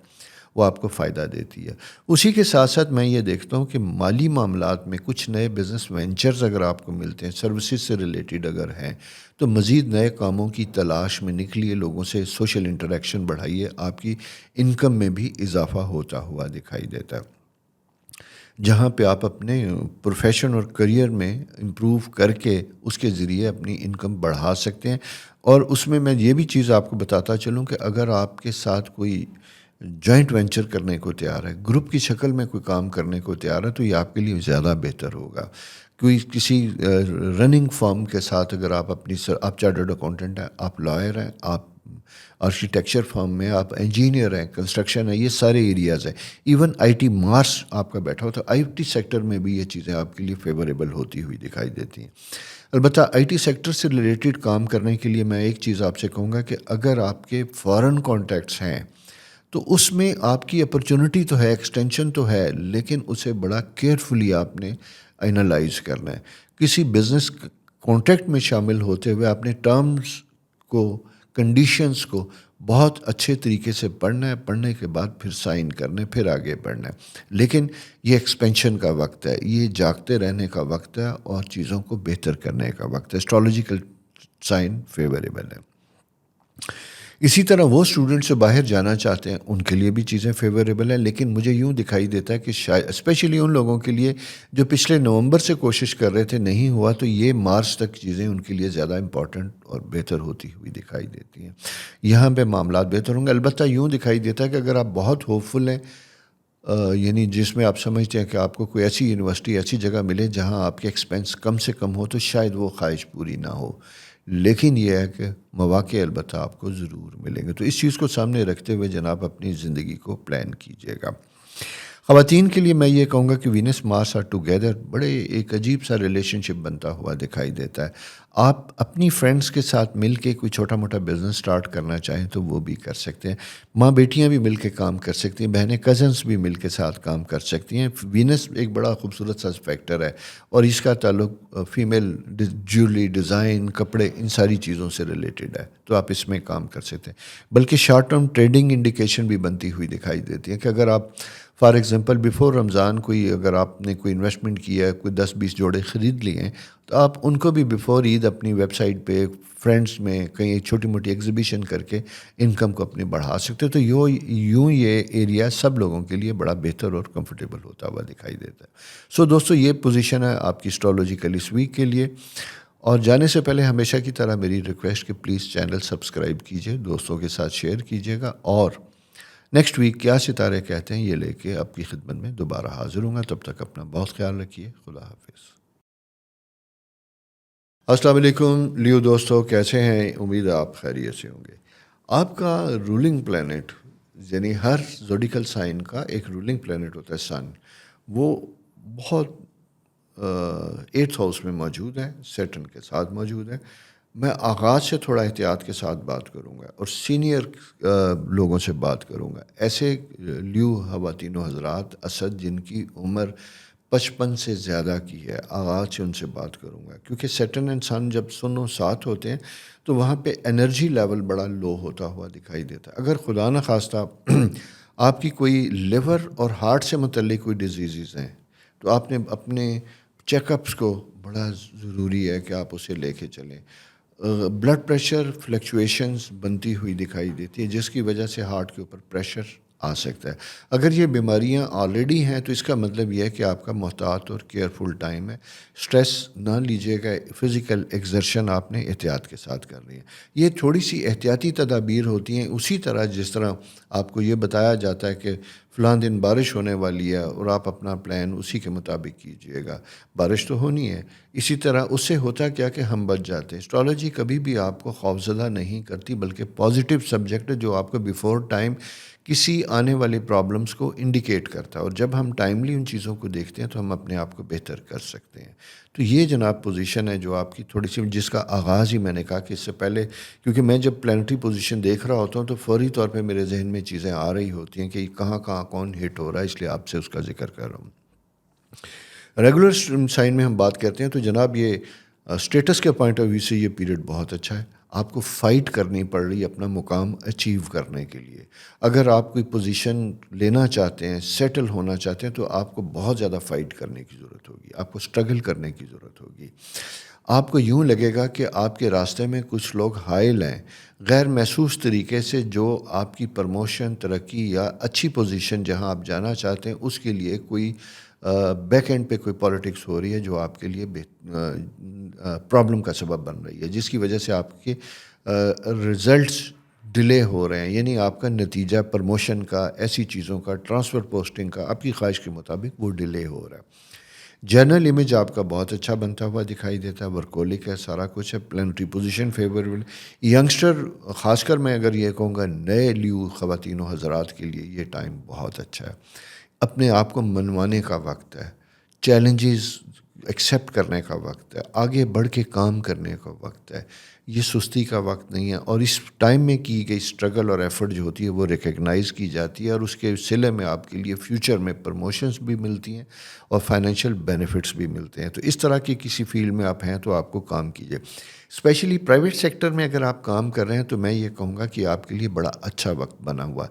وہ آپ کو فائدہ دیتی ہے. اسی کے ساتھ ساتھ میں یہ دیکھتا ہوں کہ مالی معاملات میں کچھ نئے بزنس وینچرز اگر آپ کو ملتے ہیں, سروسز سے ریلیٹڈ اگر ہیں, تو مزید نئے کاموں کی تلاش میں نکلیے, لوگوں سے سوشل انٹریکشن بڑھائیے, آپ کی انکم میں بھی اضافہ ہوتا ہوا دکھائی دیتا ہے. جہاں پہ آپ اپنے پروفیشن اور کریئر میں امپروو کر کے اس کے ذریعے اپنی انکم بڑھا سکتے ہیں. اور اس میں یہ بھی چیز آپ کو بتاتا چلوں کہ اگر آپ کے ساتھ کوئی جوائنٹ وینچر کرنے کو تیار ہے, گروپ کی شکل میں کوئی کام کرنے کو تیار ہے, تو یہ آپ کے لیے زیادہ بہتر ہوگا. کسی رننگ فارم کے ساتھ اگر آپ آپ چارٹرڈ اکاؤنٹنٹ ہیں, آپ لائر ہیں, آپ آرکیٹیکچر فارم میں, آپ انجینئر ہیں, کنسٹرکشن ہے, یہ سارے ایریاز ہیں. ایون آئی ٹی مارس آپ کا بیٹھا ہو تو آئی ٹی سیکٹر میں بھی یہ چیزیں آپ کے لیے فیوریبل ہوتی ہوئی دکھائی دیتی ہیں. البتہ آئی ٹی سیکٹر سے ریلیٹڈ کام کرنے کے لیے میں ایک چیز آپ سے کہوں گا کہ اگر آپ کے فارن کانٹیکٹس ہیں تو اس میں آپ کی اپرچونٹی تو ہے, ایکسٹینشن تو ہے, لیکن اسے بڑا کیئرفلی آپ نے اینالائز کرنا ہے. کسی بزنس کانٹریکٹ میں شامل ہوتے ہوئے آپ نے ٹرمز کو, کنڈیشنز کو بہت اچھے طریقے سے پڑھنا ہے, پڑھنے کے بعد پھر سائن کرنے, پھر آگے بڑھنا ہے. لیکن یہ ایکسپینشن کا وقت ہے, یہ جاگتے رہنے کا وقت ہے, اور چیزوں کو بہتر کرنے کا وقت ہے. اسٹرالوجیکل سائن فیوریبل ہے. اسی طرح وہ اسٹوڈنٹ جو باہر جانا چاہتے ہیں ان کے لیے بھی چیزیں فیوریبل ہیں, لیکن مجھے یوں دکھائی دیتا ہے کہ شاید اسپیشلی ان لوگوں کے لیے جو پچھلے نومبر سے کوشش کر رہے تھے, نہیں ہوا, تو یہ مارچ تک چیزیں ان کے لیے زیادہ امپورٹنٹ اور بہتر ہوتی ہوئی دکھائی دیتی ہیں. یہاں پہ معاملات بہتر ہوں گے. البتہ یوں دکھائی دیتا ہے کہ اگر آپ بہت ہوپفل ہیں, یعنی جس میں آپ سمجھتے ہیں کہ آپ کو کوئی ایسی یونیورسٹی, ایسی جگہ ملے جہاں آپ کے ایکسپینس کم سے کم ہو, تو شاید وہ خواہش پوری نہ ہو. لیکن یہ ہے کہ مواقع البتہ آپ کو ضرور ملیں گے. تو اس چیز کو سامنے رکھتے ہوئے جناب اپنی زندگی کو پلان کیجیے گا. خواتین کے لیے میں یہ کہوں گا کہ وینس مارس آر ٹوگیدر, بڑے ایک عجیب سا ریلیشن شپ بنتا ہوا دکھائی دیتا ہے. آپ اپنی فرینڈس کے ساتھ مل کے کوئی چھوٹا موٹا بزنس سٹارٹ کرنا چاہیں تو وہ بھی کر سکتے ہیں. ماں بیٹیاں بھی مل کے کام کر سکتی ہیں, بہنیں کزنس بھی مل کے ساتھ کام کر سکتی ہیں. وینس ایک بڑا خوبصورت سا فیکٹر ہے, اور اس کا تعلق فیمیل جیولری, ڈیزائن, کپڑے, ان ساری چیزوں سے ریلیٹڈ ہے, تو آپ اس میں کام کر سکتے ہیں. بلکہ شارٹ ٹرم ٹریڈنگ انڈیکیشن بھی بنتی ہوئی دکھائی دیتی ہے کہ اگر آپ فار ایگزامپل بیفور رمضان اگر آپ نے کوئی انویسٹمنٹ کیا ہے, کوئی 10-20 جوڑے خرید لیے ہیں, تو آپ ان کو بھی بیفور عید اپنی ویب سائٹ پہ فرینڈس میں کہیں چھوٹی موٹی ایگزیبیشن کر کے انکم کو اپنی بڑھا سکتے ہو. تو یوں یہ ایریا سب لوگوں کے لیے بڑا بہتر اور کمفرٹیبل ہوتا ہوا دکھائی دیتا ہے. سو دوستو, یہ پوزیشن ہے آپ کی اسٹرالوجیکل اس ویک کے لیے. اور جانے سے پہلے ہمیشہ کی طرح میری ریکویسٹ کہ پلیز چینل سبسکرائب کیجئے, دوستوں کے ساتھ شیئر کیجئے گا, اور نیکسٹ ویک کیا ستارے کہتے ہیں یہ لے کے آپ کی خدمت میں دوبارہ حاضر ہوں گا. تب تک اپنا بہت خیال رکھیے. خدا حافظ. السلام علیکم لیو دوستو, کیسے ہیں؟ امید ہے آپ خیریت سے ہوں گے. آپ کا رولنگ پلینٹ, یعنی ہر زوڈیکل سائن کا ایک رولنگ پلینٹ ہوتا ہے سن, وہ بہت 8th ہاؤس میں موجود ہے, سیٹرن کے ساتھ موجود ہے. میں آغاز سے تھوڑا احتیاط کے ساتھ بات کروں گا اور سینئر لوگوں سے بات کروں گا, ایسے لیو خواتین و حضرات اسد جن کی عمر 55 سے زیادہ کی ہے, آغاز سے ان سے بات کروں گا. کیونکہ سیٹرن اینڈ سن جب 9 ساتھ ہوتے ہیں تو وہاں پہ انرجی لیول بڑا لو ہوتا ہوا دکھائی دیتا ہے. اگر خدا نخواستہ آپ کی کوئی لیور اور ہارٹ سے متعلق کوئی ڈیزیزز ہیں تو آپ نے اپنے چیک اپس کو بڑا ضروری ہے کہ آپ اسے لے کے چلیں. بلڈ پریشر فلیکچویشنز بنتی ہوئی دکھائی دیتی ہے جس کی وجہ سے ہارٹ کے اوپر پریشر آ سکتا ہے. اگر یہ بیماریاں آلریڈی ہیں تو اس کا مطلب یہ ہے کہ آپ کا محتاط اور کیئرفل ٹائم ہے. اسٹریس نہ لیجیے گا. فزیکل ایگزرشن آپ نے احتیاط کے ساتھ کرنی ہے. یہ تھوڑی سی احتیاطی تدابیر ہوتی ہیں. اسی طرح جس طرح آپ کو یہ بتایا جاتا ہے کہ فلاں دن بارش ہونے والی ہے اور آپ اپنا پلان اسی کے مطابق کیجیے گا. بارش تو ہونی ہے. اسی طرح اس سے ہوتا کیا کہ ہم بچ جاتے ہیں. اسٹرالوجی کبھی بھی آپ کو خوفزدہ نہیں کرتی بلکہ پازیٹیو سبجیکٹ جو آپ کو بیفور ٹائم کسی آنے والی پرابلمس کو انڈیکیٹ کرتا ہے. اور جب ہم ٹائملی ان چیزوں کو دیکھتے ہیں تو ہم اپنے آپ کو بہتر کر سکتے ہیں. تو یہ جناب پوزیشن ہے جو آپ کی تھوڑی سی جس کا آغاز ہی میں نے کہا کہ اس سے پہلے کیونکہ میں جب پلانٹری پوزیشن دیکھ رہا ہوتا ہوں تو فوری طور پہ میرے ذہن میں چیزیں آ رہی ہوتی ہیں کہ کہاں کہاں کون ہٹ ہو رہا ہے. اس لیے آپ سے اس کا ذکر کر رہا ہوں. ریگولر سائن میں ہم بات کرتے ہیں تو جناب یہ اسٹیٹس کے پوائنٹ آف ویو سے یہ پیریڈ بہت اچھا ہے. آپ کو فائٹ کرنی پڑ رہی ہے اپنا مقام اچیو کرنے کے لیے. اگر آپ کوئی پوزیشن لینا چاہتے ہیں سیٹل ہونا چاہتے ہیں تو آپ کو بہت زیادہ فائٹ کرنے کی ضرورت ہوگی. آپ کو اسٹرگل کرنے کی ضرورت ہوگی. آپ کو یوں لگے گا کہ آپ کے راستے میں کچھ لوگ حائل ہیں غیر محسوس طریقے سے جو آپ کی پروموشن ترقی یا اچھی پوزیشن جہاں آپ جانا چاہتے ہیں اس کے لیے کوئی بیک اینڈ پہ کوئی پالیٹکس ہو رہی ہے جو آپ کے لیے پرابلم کا سبب بن رہی ہے جس کی وجہ سے آپ کے ریزلٹس ڈیلے ہو رہے ہیں. یعنی آپ کا نتیجہ پروموشن کا ایسی چیزوں کا ٹرانسفر پوسٹنگ کا آپ کی خواہش کے مطابق وہ ڈیلے ہو رہا ہے. جرنل امیج آپ کا بہت اچھا بنتا ہوا دکھائی دیتا ہے. ورکولک ہے سارا کچھ ہے. Planetary position favourable. ینگسٹر خاص کر میں اگر یہ کہوں گا نئے لیو خواتین و حضرات کے لیے یہ ٹائم بہت اچھا ہے. اپنے آپ کو منوانے کا وقت ہے. چیلنجز ایکسیپٹ کرنے کا وقت ہے. آگے بڑھ کے کام کرنے کا وقت ہے. یہ سستی کا وقت نہیں ہے. اور اس ٹائم میں کی گئی اسٹرگل اور ایفرٹ جو ہوتی ہے وہ ریکگنائز کی جاتی ہے اور اس کے صلے میں آپ کے لیے فیوچر میں پروموشنز بھی ملتی ہیں اور فائنینشیل بینیفٹس بھی ملتے ہیں. تو اس طرح کی کسی فیلڈ میں آپ ہیں تو آپ کو کام کیجیے. اسپیشلی پرائیویٹ سیکٹر میں اگر آپ کام کر رہے ہیں تو میں یہ کہوں گا کہ آپ کے لیے بڑا اچھا وقت بنا ہوا.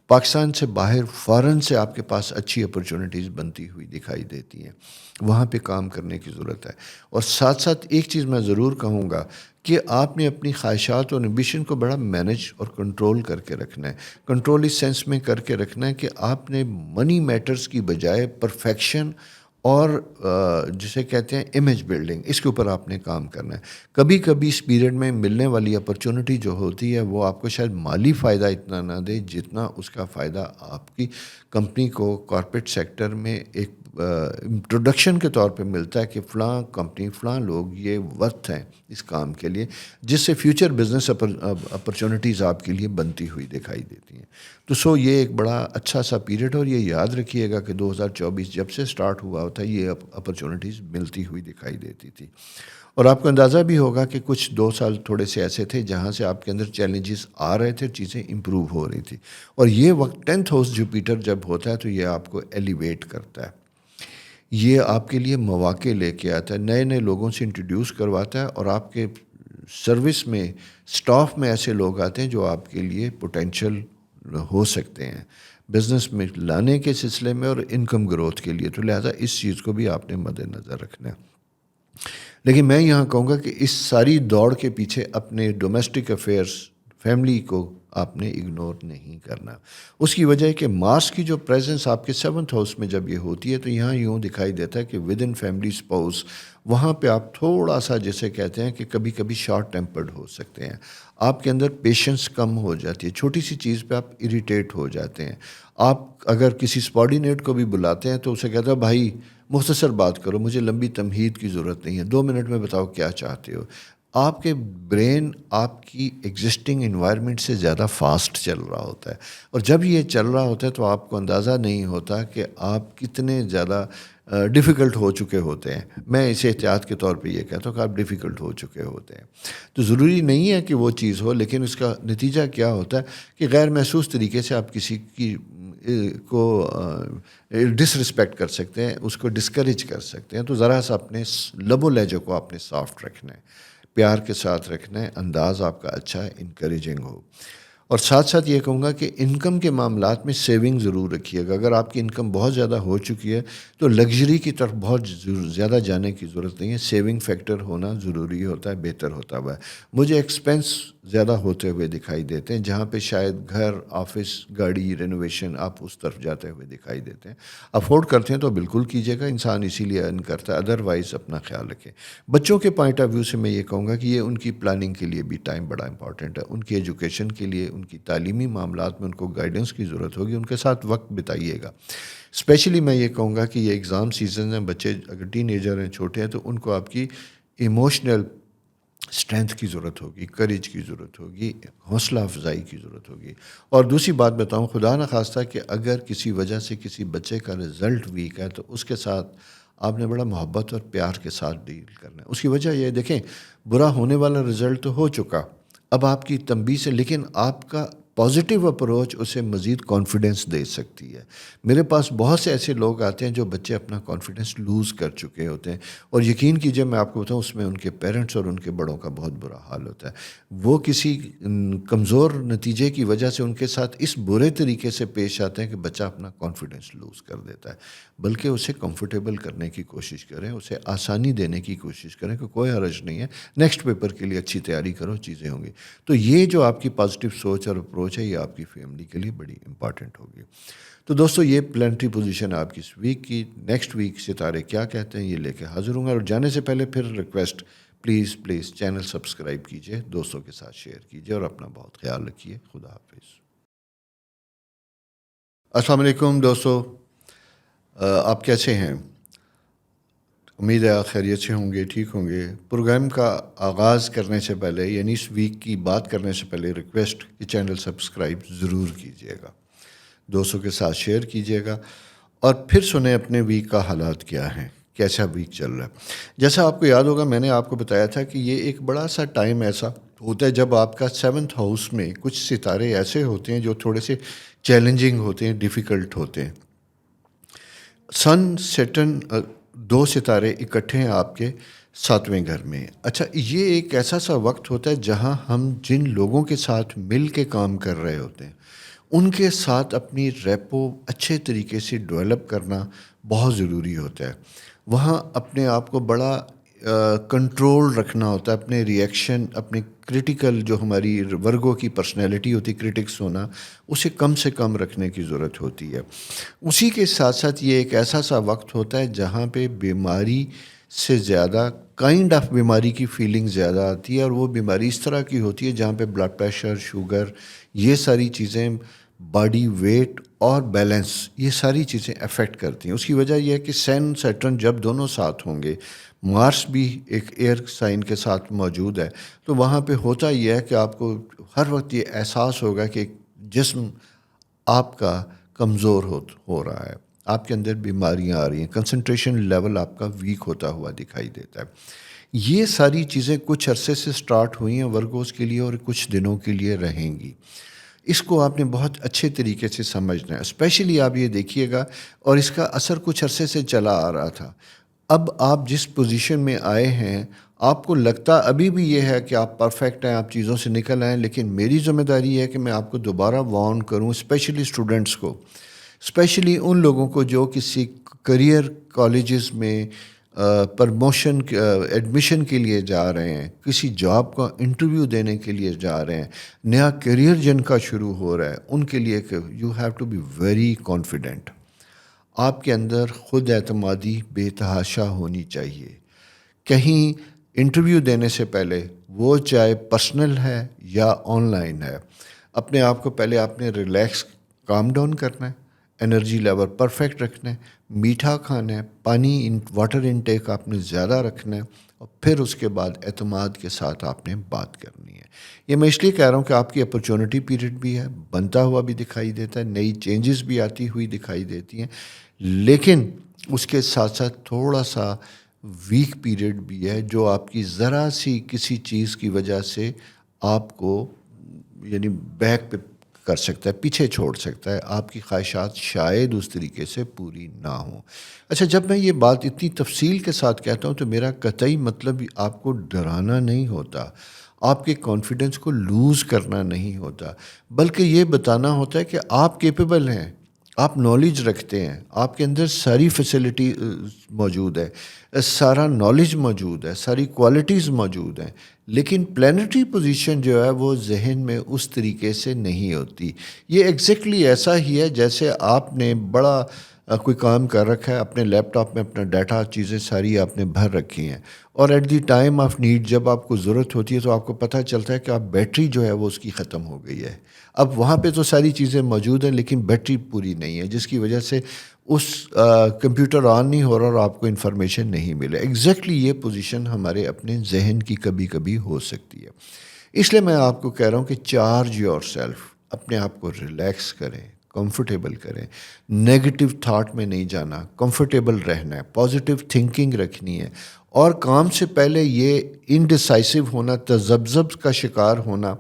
پاکستان سے باہر فارن سے آپ کے پاس اچھی اپرچونیٹیز بنتی ہوئی دکھائی دیتی ہیں. وہاں پہ کام کرنے کی ضرورت ہے. اور ساتھ ساتھ ایک چیز میں ضرور کہوں گا کہ آپ نے اپنی خواہشات اور ایمبیشن کو بڑا مینج اور کنٹرول کر کے رکھنا ہے. کنٹرول اس سینس میں کر کے رکھنا ہے کہ آپ نے منی میٹرز کی بجائے پرفیکشن اور جسے کہتے ہیں امیج بلڈنگ اس کے اوپر آپ نے کام کرنا ہے. کبھی کبھی اس پیریڈ میں ملنے والی اپرچونٹی جو ہوتی ہے وہ آپ کو شاید مالی فائدہ اتنا نہ دے جتنا اس کا فائدہ آپ کی کمپنی کو کارپوریٹ سیکٹر میں ایک انٹروڈکشن کے طور پہ ملتا ہے کہ فلاں کمپنی فلاں لوگ یہ ورتھ ہیں اس کام کے لیے جس سے فیوچر بزنس اپرچونٹیز آپ کے لیے بنتی ہوئی دکھائی دیتی ہیں. تو یہ ایک بڑا اچھا سا پیریڈ. اور یہ یاد رکھیے گا کہ 2024 جب سے سٹارٹ ہوا ہوتا ہے یہ اپرچونٹیز ملتی ہوئی دکھائی دیتی تھی. اور آپ کو اندازہ بھی ہوگا کہ کچھ 2 سال تھوڑے سے ایسے تھے جہاں سے آپ کے اندر چیلنجز آ رہے تھے چیزیں امپروو ہو رہی تھی. اور یہ وقت 10th ہاؤس جوپیٹر جب ہوتا ہے تو یہ آپ کو ایلیویٹ کرتا ہے. یہ آپ کے لیے مواقع لے کے آتا ہے. نئے نئے لوگوں سے انٹروڈیوس کرواتا ہے اور آپ کے سروس میں سٹاف میں ایسے لوگ آتے ہیں جو آپ کے لیے پوٹینشیل ہو سکتے ہیں بزنس میں لانے کے سلسلے میں اور انکم گروتھ کے لیے. تو لہٰذا اس چیز کو بھی آپ نے مد نظر رکھنا ہے. لیکن میں یہاں کہوں گا کہ اس ساری دوڑ کے پیچھے اپنے ڈومیسٹک افیئرس فیملی کو آپ نے اگنور نہیں کرنا. اس کی وجہ ہے کہ مارس کی جو پریزنس آپ کے 7th ہاؤس میں جب یہ ہوتی ہے تو یہاں یوں دکھائی دیتا ہے کہ ود ان فیملی اسپاؤس وہاں پہ آپ تھوڑا سا جیسے کہتے ہیں کہ کبھی کبھی شارٹ ٹیمپرڈ ہو سکتے ہیں. آپ کے اندر پیشنس کم ہو جاتی ہے. چھوٹی سی چیز پہ آپ اریٹیٹ ہو جاتے ہیں. آپ اگر کسی سبارڈینیٹ کو بھی بلاتے ہیں تو اسے کہتا ہے بھائی مختصر بات کرو مجھے لمبی تمہید کی ضرورت نہیں ہے 2 منٹ میں بتاؤ کیا چاہتے ہو. آپ کے برین آپ کی ایگزسٹنگ انوائرمنٹ سے زیادہ فاسٹ چل رہا ہوتا ہے. اور جب یہ چل رہا ہوتا ہے تو آپ کو اندازہ نہیں ہوتا کہ آپ کتنے زیادہ ڈیفیکلٹ ہو چکے ہوتے ہیں. میں اسے احتیاط کے طور پہ یہ کہتا ہوں کہ آپ ڈیفیکلٹ ہو چکے ہوتے ہیں. تو ضروری نہیں ہے کہ وہ چیز ہو لیکن اس کا نتیجہ کیا ہوتا ہے کہ غیر محسوس طریقے سے آپ کسی کی کو ڈس رسپیکٹ کر سکتے ہیں اس کو ڈسکریج کر سکتے ہیں. تو ذرا سا اپنے لب و لہجے کو آپ نے صاف رکھنا ہے پیار کے ساتھ رکھنا ہے انداز آپ کا اچھا ہے انکریجنگ ہو. اور ساتھ ساتھ یہ کہوں گا کہ انکم کے معاملات میں سیونگ ضرور رکھیے گا. اگر آپ کی انکم بہت زیادہ ہو چکی ہے تو لگژری کی طرف بہت زیادہ جانے کی ضرورت نہیں ہے. سیونگ فیکٹر ہونا ضروری ہوتا ہے, بہتر ہوتا ہوا ہے. مجھے ایکسپینس زیادہ ہوتے ہوئے دکھائی دیتے ہیں, جہاں پہ شاید گھر, آفس, گاڑی, رینوویشن آپ اس طرف جاتے ہوئے دکھائی دیتے ہیں. افورڈ کرتے ہیں تو بالکل کیجیے گا, انسان اسی لیے ارن کرتا ہے. ادروائز اپنا خیال رکھیں. بچوں کے پوائنٹ آف ویو سے میں یہ کہوں گا کہ یہ ان کی پلاننگ کے لیے بھی ٹائم بڑا امپورٹنٹ ہے. ان کی ایجوکیشن کے لیے, ان کی تعلیمی معاملات میں ان کو گائیڈنس کی ضرورت ہوگی. ان کے ساتھ وقت بتائیے گا. اسپیشلی میں یہ کہوں گا کہ یہ ایگزام سیزن ہیں, بچے اگر ٹین ایجر ہیں, چھوٹے ہیں, تو ان کو آپ کی ایموشنل اسٹرینتھ کی ضرورت ہوگی, کریج کی ضرورت ہوگی, حوصلہ افزائی کی ضرورت ہوگی. اور دوسری بات بتاؤں, خدا نہ خواستہ کہ اگر کسی وجہ سے کسی بچے کا رزلٹ ویک ہے تو اس کے ساتھ آپ نے بڑا محبت اور پیار کے ساتھ ڈیل کرنا ہے. اس کی وجہ یہ دیکھیں, برا ہونے والا رزلٹ تو ہو چکا, اب آپ کی تنبیہ سے, لیکن آپ کا پازیٹیو اپروچ اسے مزید کانفیڈنس دے سکتی ہے. میرے پاس بہت سے ایسے لوگ آتے ہیں جو بچے اپنا کانفیڈنس لوز کر چکے ہوتے ہیں, اور یقین کیجئے میں آپ کو بتاؤں اس میں ان کے پیرنٹس اور ان کے بڑوں کا بہت برا حال ہوتا ہے. وہ کسی کمزور نتیجے کی وجہ سے ان کے ساتھ اس برے طریقے سے پیش آتے ہیں کہ بچہ اپنا کانفیڈنس لوز کر دیتا ہے. بلکہ اسے کمفرٹیبل کرنے کی کوشش کریں, اسے آسانی دینے کی کوشش کریں کہ کوئی حرج نہیں ہے, نیکسٹ پیپر کے لیے اچھی تیاری کرو, چیزیں ہوں گی. تو یہ جو آپ کی پازیٹیو سوچ اور اپروچ ہے, یہ آپ کی فیملی کے لیے بڑی امپارٹنٹ ہوگی. تو دوستو, یہ پلانٹری پوزیشن آپ کی اس ویک کی. نیکسٹ ویک ستارے کیا کہتے ہیں یہ لے کے حاضر ہوں گا. اور جانے سے پہلے پھر ریکویسٹ, پلیز چینل سبسکرائب کیجئے, دوستوں کے ساتھ شیئر کیجئے, اور اپنا بہت خیال رکھیے. خدا حافظ. السلام علیکم دوستو, آپ کیسے ہیں؟ امید ہے آپ خیریت سے ہوں گے, ٹھیک ہوں گے. پروگرام کا آغاز کرنے سے پہلے, یعنی اس ویک کی بات کرنے سے پہلے, ریکویسٹ کہ چینل سبسکرائب ضرور کیجیے گا, دوستوں کے ساتھ شیئر کیجیے گا, اور پھر سنیں اپنے ویک کا حالات کیا ہیں, کیسا ویک چل رہا ہے. جیسا آپ کو یاد ہوگا, میں نے آپ کو بتایا تھا کہ یہ ایک بڑا سا ٹائم ایسا ہوتا ہے جب آپ کا 7th ہاؤس میں کچھ ستارے ایسے ہوتے ہیں جو تھوڑے سے چیلنجنگ ہوتے ہیں, ڈیفیکلٹ ہوتے ہیں. سن سیٹرن, دو ستارے اکٹھے ہیں آپ کے 7ویں گھر میں. اچھا, یہ ایک ایسا سا وقت ہوتا ہے جہاں ہم جن لوگوں کے ساتھ مل کے کام کر رہے ہوتے ہیں ان کے ساتھ اپنی ریپو اچھے طریقے سے ڈیولپ کرنا بہت ضروری ہوتا ہے. وہاں اپنے آپ کو بڑا کنٹرول رکھنا ہوتا ہے, اپنے ریئیکشن, اپنے کرٹیکل جو ہماری ورگوں کی پرسنالٹی ہوتی, کرٹکس ہونا, اسے کم سے کم رکھنے کی ضرورت ہوتی ہے. اسی کے ساتھ ساتھ یہ ایک ایسا سا وقت ہوتا ہے جہاں پہ بیماری سے زیادہ کائنڈ آف بیماری کی فیلنگ زیادہ آتی ہے, اور وہ بیماری اس طرح کی ہوتی ہے جہاں پہ بلڈ پریشر, شوگر, یہ ساری چیزیں, باڈی ویٹ اور بیلنس, یہ ساری چیزیں افیکٹ کرتی ہیں. اس کی وجہ یہ ہے کہ سن سیٹرن جب دونوں ساتھ ہوں گے, مارس بھی ایک ایئر سائن کے ساتھ موجود ہے, تو وہاں پہ ہوتا یہ ہے کہ آپ کو ہر وقت یہ احساس ہوگا کہ جسم آپ کا کمزور ہو رہا ہے, آپ کے اندر بیماریاں آ رہی ہیں, کنسنٹریشن لیول آپ کا ویک ہوتا ہوا دکھائی دیتا ہے. یہ ساری چیزیں کچھ عرصے سے سٹارٹ ہوئی ہیں ورگوز کے لیے, اور کچھ دنوں کے لیے رہیں گی. اس کو آپ نے بہت اچھے طریقے سے سمجھنا ہے. اسپیشلی آپ یہ دیکھیے گا, اور اس کا اثر کچھ عرصے سے چلا آ رہا تھا. اب آپ جس پوزیشن میں آئے ہیں, آپ کو لگتا ابھی بھی یہ ہے کہ آپ پرفیکٹ ہیں, آپ چیزوں سے نکل آئیں, لیکن میری ذمہ داری ہے کہ میں آپ کو دوبارہ وارن کروں, اسپیشلی اسٹوڈنٹس کو, اسپیشلی ان لوگوں کو جو کسی کریئر کالجز میں پرموشن ایڈمیشن کے لیے جا رہے ہیں, کسی جاب کا انٹرویو دینے کے لیے جا رہے ہیں, نیا کریئر جن کا شروع ہو رہا ہے, ان کے لیے کہ you have to be very confident. آپ کے اندر خود اعتمادی بے تحاشا ہونی چاہیے. کہیں انٹرویو دینے سے پہلے, وہ چاہے پرسنل ہے یا آن لائن ہے, اپنے آپ کو پہلے آپ نے ریلیکس, کام ڈاؤن کرنا ہے, انرجی لیول پرفیکٹ رکھنا ہے, میٹھا کھانا ہے, پانی واٹر انٹیک آپ نے زیادہ رکھنا ہے, اور پھر اس کے بعد اعتماد کے ساتھ آپ نے بات کرنی ہے. یہ میں اس لیے کہہ رہا ہوں کہ آپ کی اپرچونٹی پیریڈ بھی ہے, بنتا ہوا بھی دکھائی دیتا ہے, نئی چینجز بھی آتی ہوئی دکھائی دیتی ہیں, لیکن اس کے ساتھ ساتھ تھوڑا سا ویک پیریڈ بھی ہے جو آپ کی ذرا سی کسی چیز کی وجہ سے آپ کو یعنی بیک پہ کر سکتا ہے, پیچھے چھوڑ سکتا ہے, آپ کی خواہشات شاید اس طریقے سے پوری نہ ہوں. اچھا, جب میں یہ بات اتنی تفصیل کے ساتھ کہتا ہوں تو میرا قطعی مطلب آپ کو ڈرانا نہیں ہوتا. آپ کے کانفیڈنس کو لوز کرنا نہیں ہوتا، بلکہ یہ بتانا ہوتا ہے کہ آپ کیپیبل ہیں، آپ نالج رکھتے ہیں، آپ کے اندر ساری فیسلٹی موجود ہے، سارا نالج موجود ہے، ساری کوالٹیز موجود ہیں، لیکن پلانٹری پوزیشن جو ہے وہ ذہن میں اس طریقے سے نہیں ہوتی۔ یہ ایگزیکٹلی ایسا ہی ہے جیسے آپ نے بڑا کوئی کام کر رکھا ہے، اپنے لیپ ٹاپ میں اپنا ڈیٹا چیزیں ساری آپ نے بھر رکھی ہیں، اور at the time of need جب آپ کو ضرورت ہوتی ہے تو آپ کو پتہ چلتا ہے کہ آپ بیٹری جو ہے وہ اس کی ختم ہو گئی ہے۔ اب وہاں پہ تو ساری چیزیں موجود ہیں لیکن بیٹری پوری نہیں ہے، جس کی وجہ سے اس کمپیوٹر آن نہیں ہو رہا اور آپ کو انفارمیشن نہیں ملے۔ ایگزیکٹلی یہ پوزیشن ہمارے اپنے ذہن کی کبھی کبھی ہو سکتی ہے۔ اس لیے میں آپ کو کہہ رہا ہوں کہ چارج یور سیلف، اپنے آپ کو ریلیکس کریں، کمفرٹیبل کریں، نیگیٹو تھاٹ میں نہیں جانا، کمفرٹیبل رہنا ہے، پازیٹیو تھنکنگ رکھنی ہے، اور کام سے پہلے یہ انڈیسائسو ہونا، تذبذب کا شکار ہونا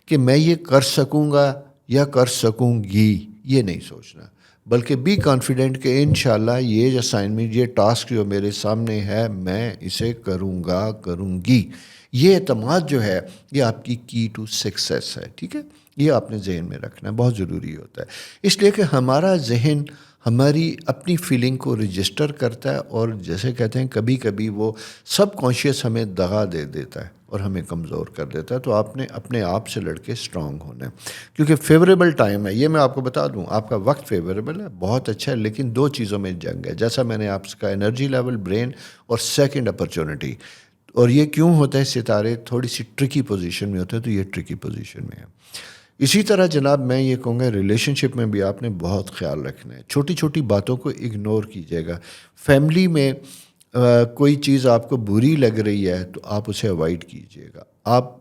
کہ میں یہ کر سکوں گا یا کر سکوں گی، یہ نہیں سوچنا، بلکہ بی کانفیڈنٹ کہ انشاءاللہ یہ اسائنمنٹ، یہ ٹاسک جو میرے سامنے ہے میں اسے کروں گا، کروں گی۔ یہ اعتماد جو ہے یہ آپ کی کی ٹو سکسیس ہے، ٹھیک ہے؟ یہ آپ نے ذہن میں رکھنا بہت ضروری ہوتا ہے، اس لیے کہ ہمارا ذہن ہماری اپنی فیلنگ کو رجسٹر کرتا ہے، اور جیسے کہتے ہیں کبھی کبھی وہ سب کانشیس ہمیں دغا دے دیتا ہے اور ہمیں کمزور کر دیتا ہے۔ تو آپ نے اپنے آپ سے لڑ کے اسٹرانگ ہونا ہے، کیونکہ فیوریبل ٹائم ہے۔ یہ میں آپ کو بتا دوں، آپ کا وقت فیوریبل ہے، بہت اچھا ہے، لیکن دو چیزوں میں جنگ ہے، جیسا میں نے آپ سے کہا، انرجی لیول، برین، اور سیکنڈ اپرچونٹی۔ اور یہ کیوں ہوتا ہے؟ ستارے تھوڑی سی ٹرکی پوزیشن میں ہوتے ہیں، تو یہ ٹرکی پوزیشن میں ہے۔ اسی طرح جناب میں یہ کہوں گا ریلیشن شپ میں بھی آپ نے بہت خیال رکھنا ہے، چھوٹی چھوٹی باتوں کو اگنور کیجیے گا۔ فیملی میں کوئی چیز آپ کو بری لگ رہی ہے تو آپ اسے اوائڈ کیجیے گا۔ آپ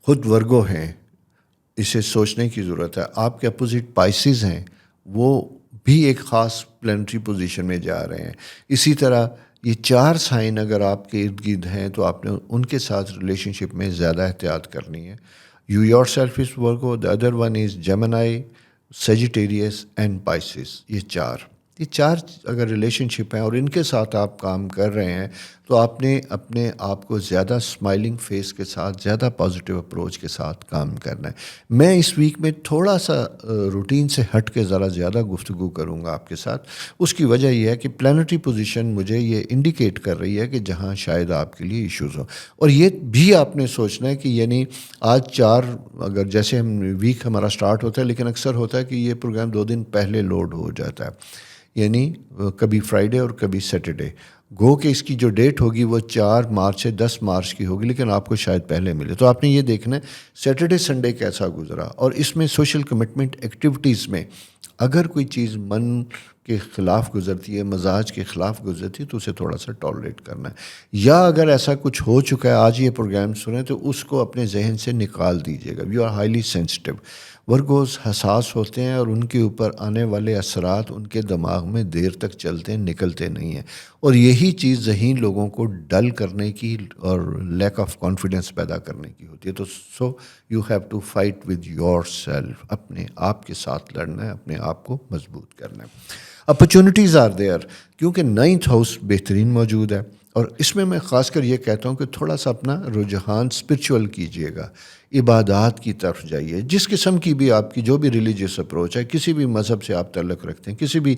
خود ورگو ہیں، اسے سوچنے کی ضرورت ہے۔ آپ کے اپوزٹ پائسز ہیں، وہ بھی ایک خاص پلانٹری پوزیشن میں جا رہے ہیں۔ اسی طرح یہ چار سائن اگر آپ کے ارد گرد ہیں تو آپ نے ان کے ساتھ ریلیشن شپ میں زیادہ احتیاط کرنی ہے۔ You yourself is Virgo, the other one is Gemini, Sagittarius and Pisces. یہ چار اگر ریلیشن شپ ہیں اور ان کے ساتھ آپ کام کر رہے ہیں تو آپ نے اپنے آپ کو زیادہ اسمائلنگ فیس کے ساتھ، زیادہ پازیٹیو اپروچ کے ساتھ کام کرنا ہے۔ میں اس ویک میں تھوڑا سا روٹین سے ہٹ کے ذرا زیادہ گفتگو کروں گا آپ کے ساتھ۔ اس کی وجہ یہ ہے کہ پلانٹری پوزیشن مجھے یہ انڈیکیٹ کر رہی ہے کہ جہاں شاید آپ کے لیے ایشوز ہوں، اور یہ بھی آپ نے سوچنا ہے کہ یعنی آج اگر جیسے ویک ہمارا سٹارٹ ہوتا ہے، لیکن اکثر ہوتا ہے کہ یہ پروگرام 2 دن پہلے لوڈ ہو جاتا ہے، یعنی کبھی فرائیڈے اور کبھی سیٹرڈے۔ گو کہ اس کی جو ڈیٹ ہوگی وہ 4 مارچ سے 10 مارچ کی ہوگی، لیکن آپ کو شاید پہلے ملے۔ تو آپ نے یہ دیکھنا ہے سیٹرڈے سنڈے کیسا گزرا، اور اس میں سوشل کمٹمنٹ ایکٹیویٹیز میں اگر کوئی چیز من کے خلاف گزرتی ہے، مزاج کے خلاف گزرتی ہے، تو اسے تھوڑا سا ٹالریٹ کرنا ہے، یا اگر ایسا کچھ ہو چکا ہے آج یہ پروگرام سنیں تو اس کو اپنے ذہن سے نکال دیجیے گا۔ You are highly sensitive. Virgos حساس ہوتے ہیں، اور ان کے اوپر آنے والے اثرات ان کے دماغ میں دیر تک چلتے ہیں، نکلتے نہیں ہیں، اور یہی چیز ذہین لوگوں کو ڈل کرنے کی اور لیک آف کانفیڈنس پیدا کرنے کی ہوتی ہے۔ تو you have to fight with yourself, اپنے آپ کے ساتھ لڑنا ہے، اپنے آپ کو مضبوط کرنا ہے۔ اپرچونیٹیز آر دیئر، کیونکہ 9th ہاؤس بہترین موجود ہے، اور اس میں خاص کر یہ کہتا ہوں کہ تھوڑا سا اپنا رجحان اسپرچول کیجیے گا، عبادات کی طرف جائیے، جس قسم کی بھی آپ کی جو بھی ریلیجیس اپروچ ہے، کسی بھی مذہب سے آپ تعلق رکھتے ہیں، کسی بھی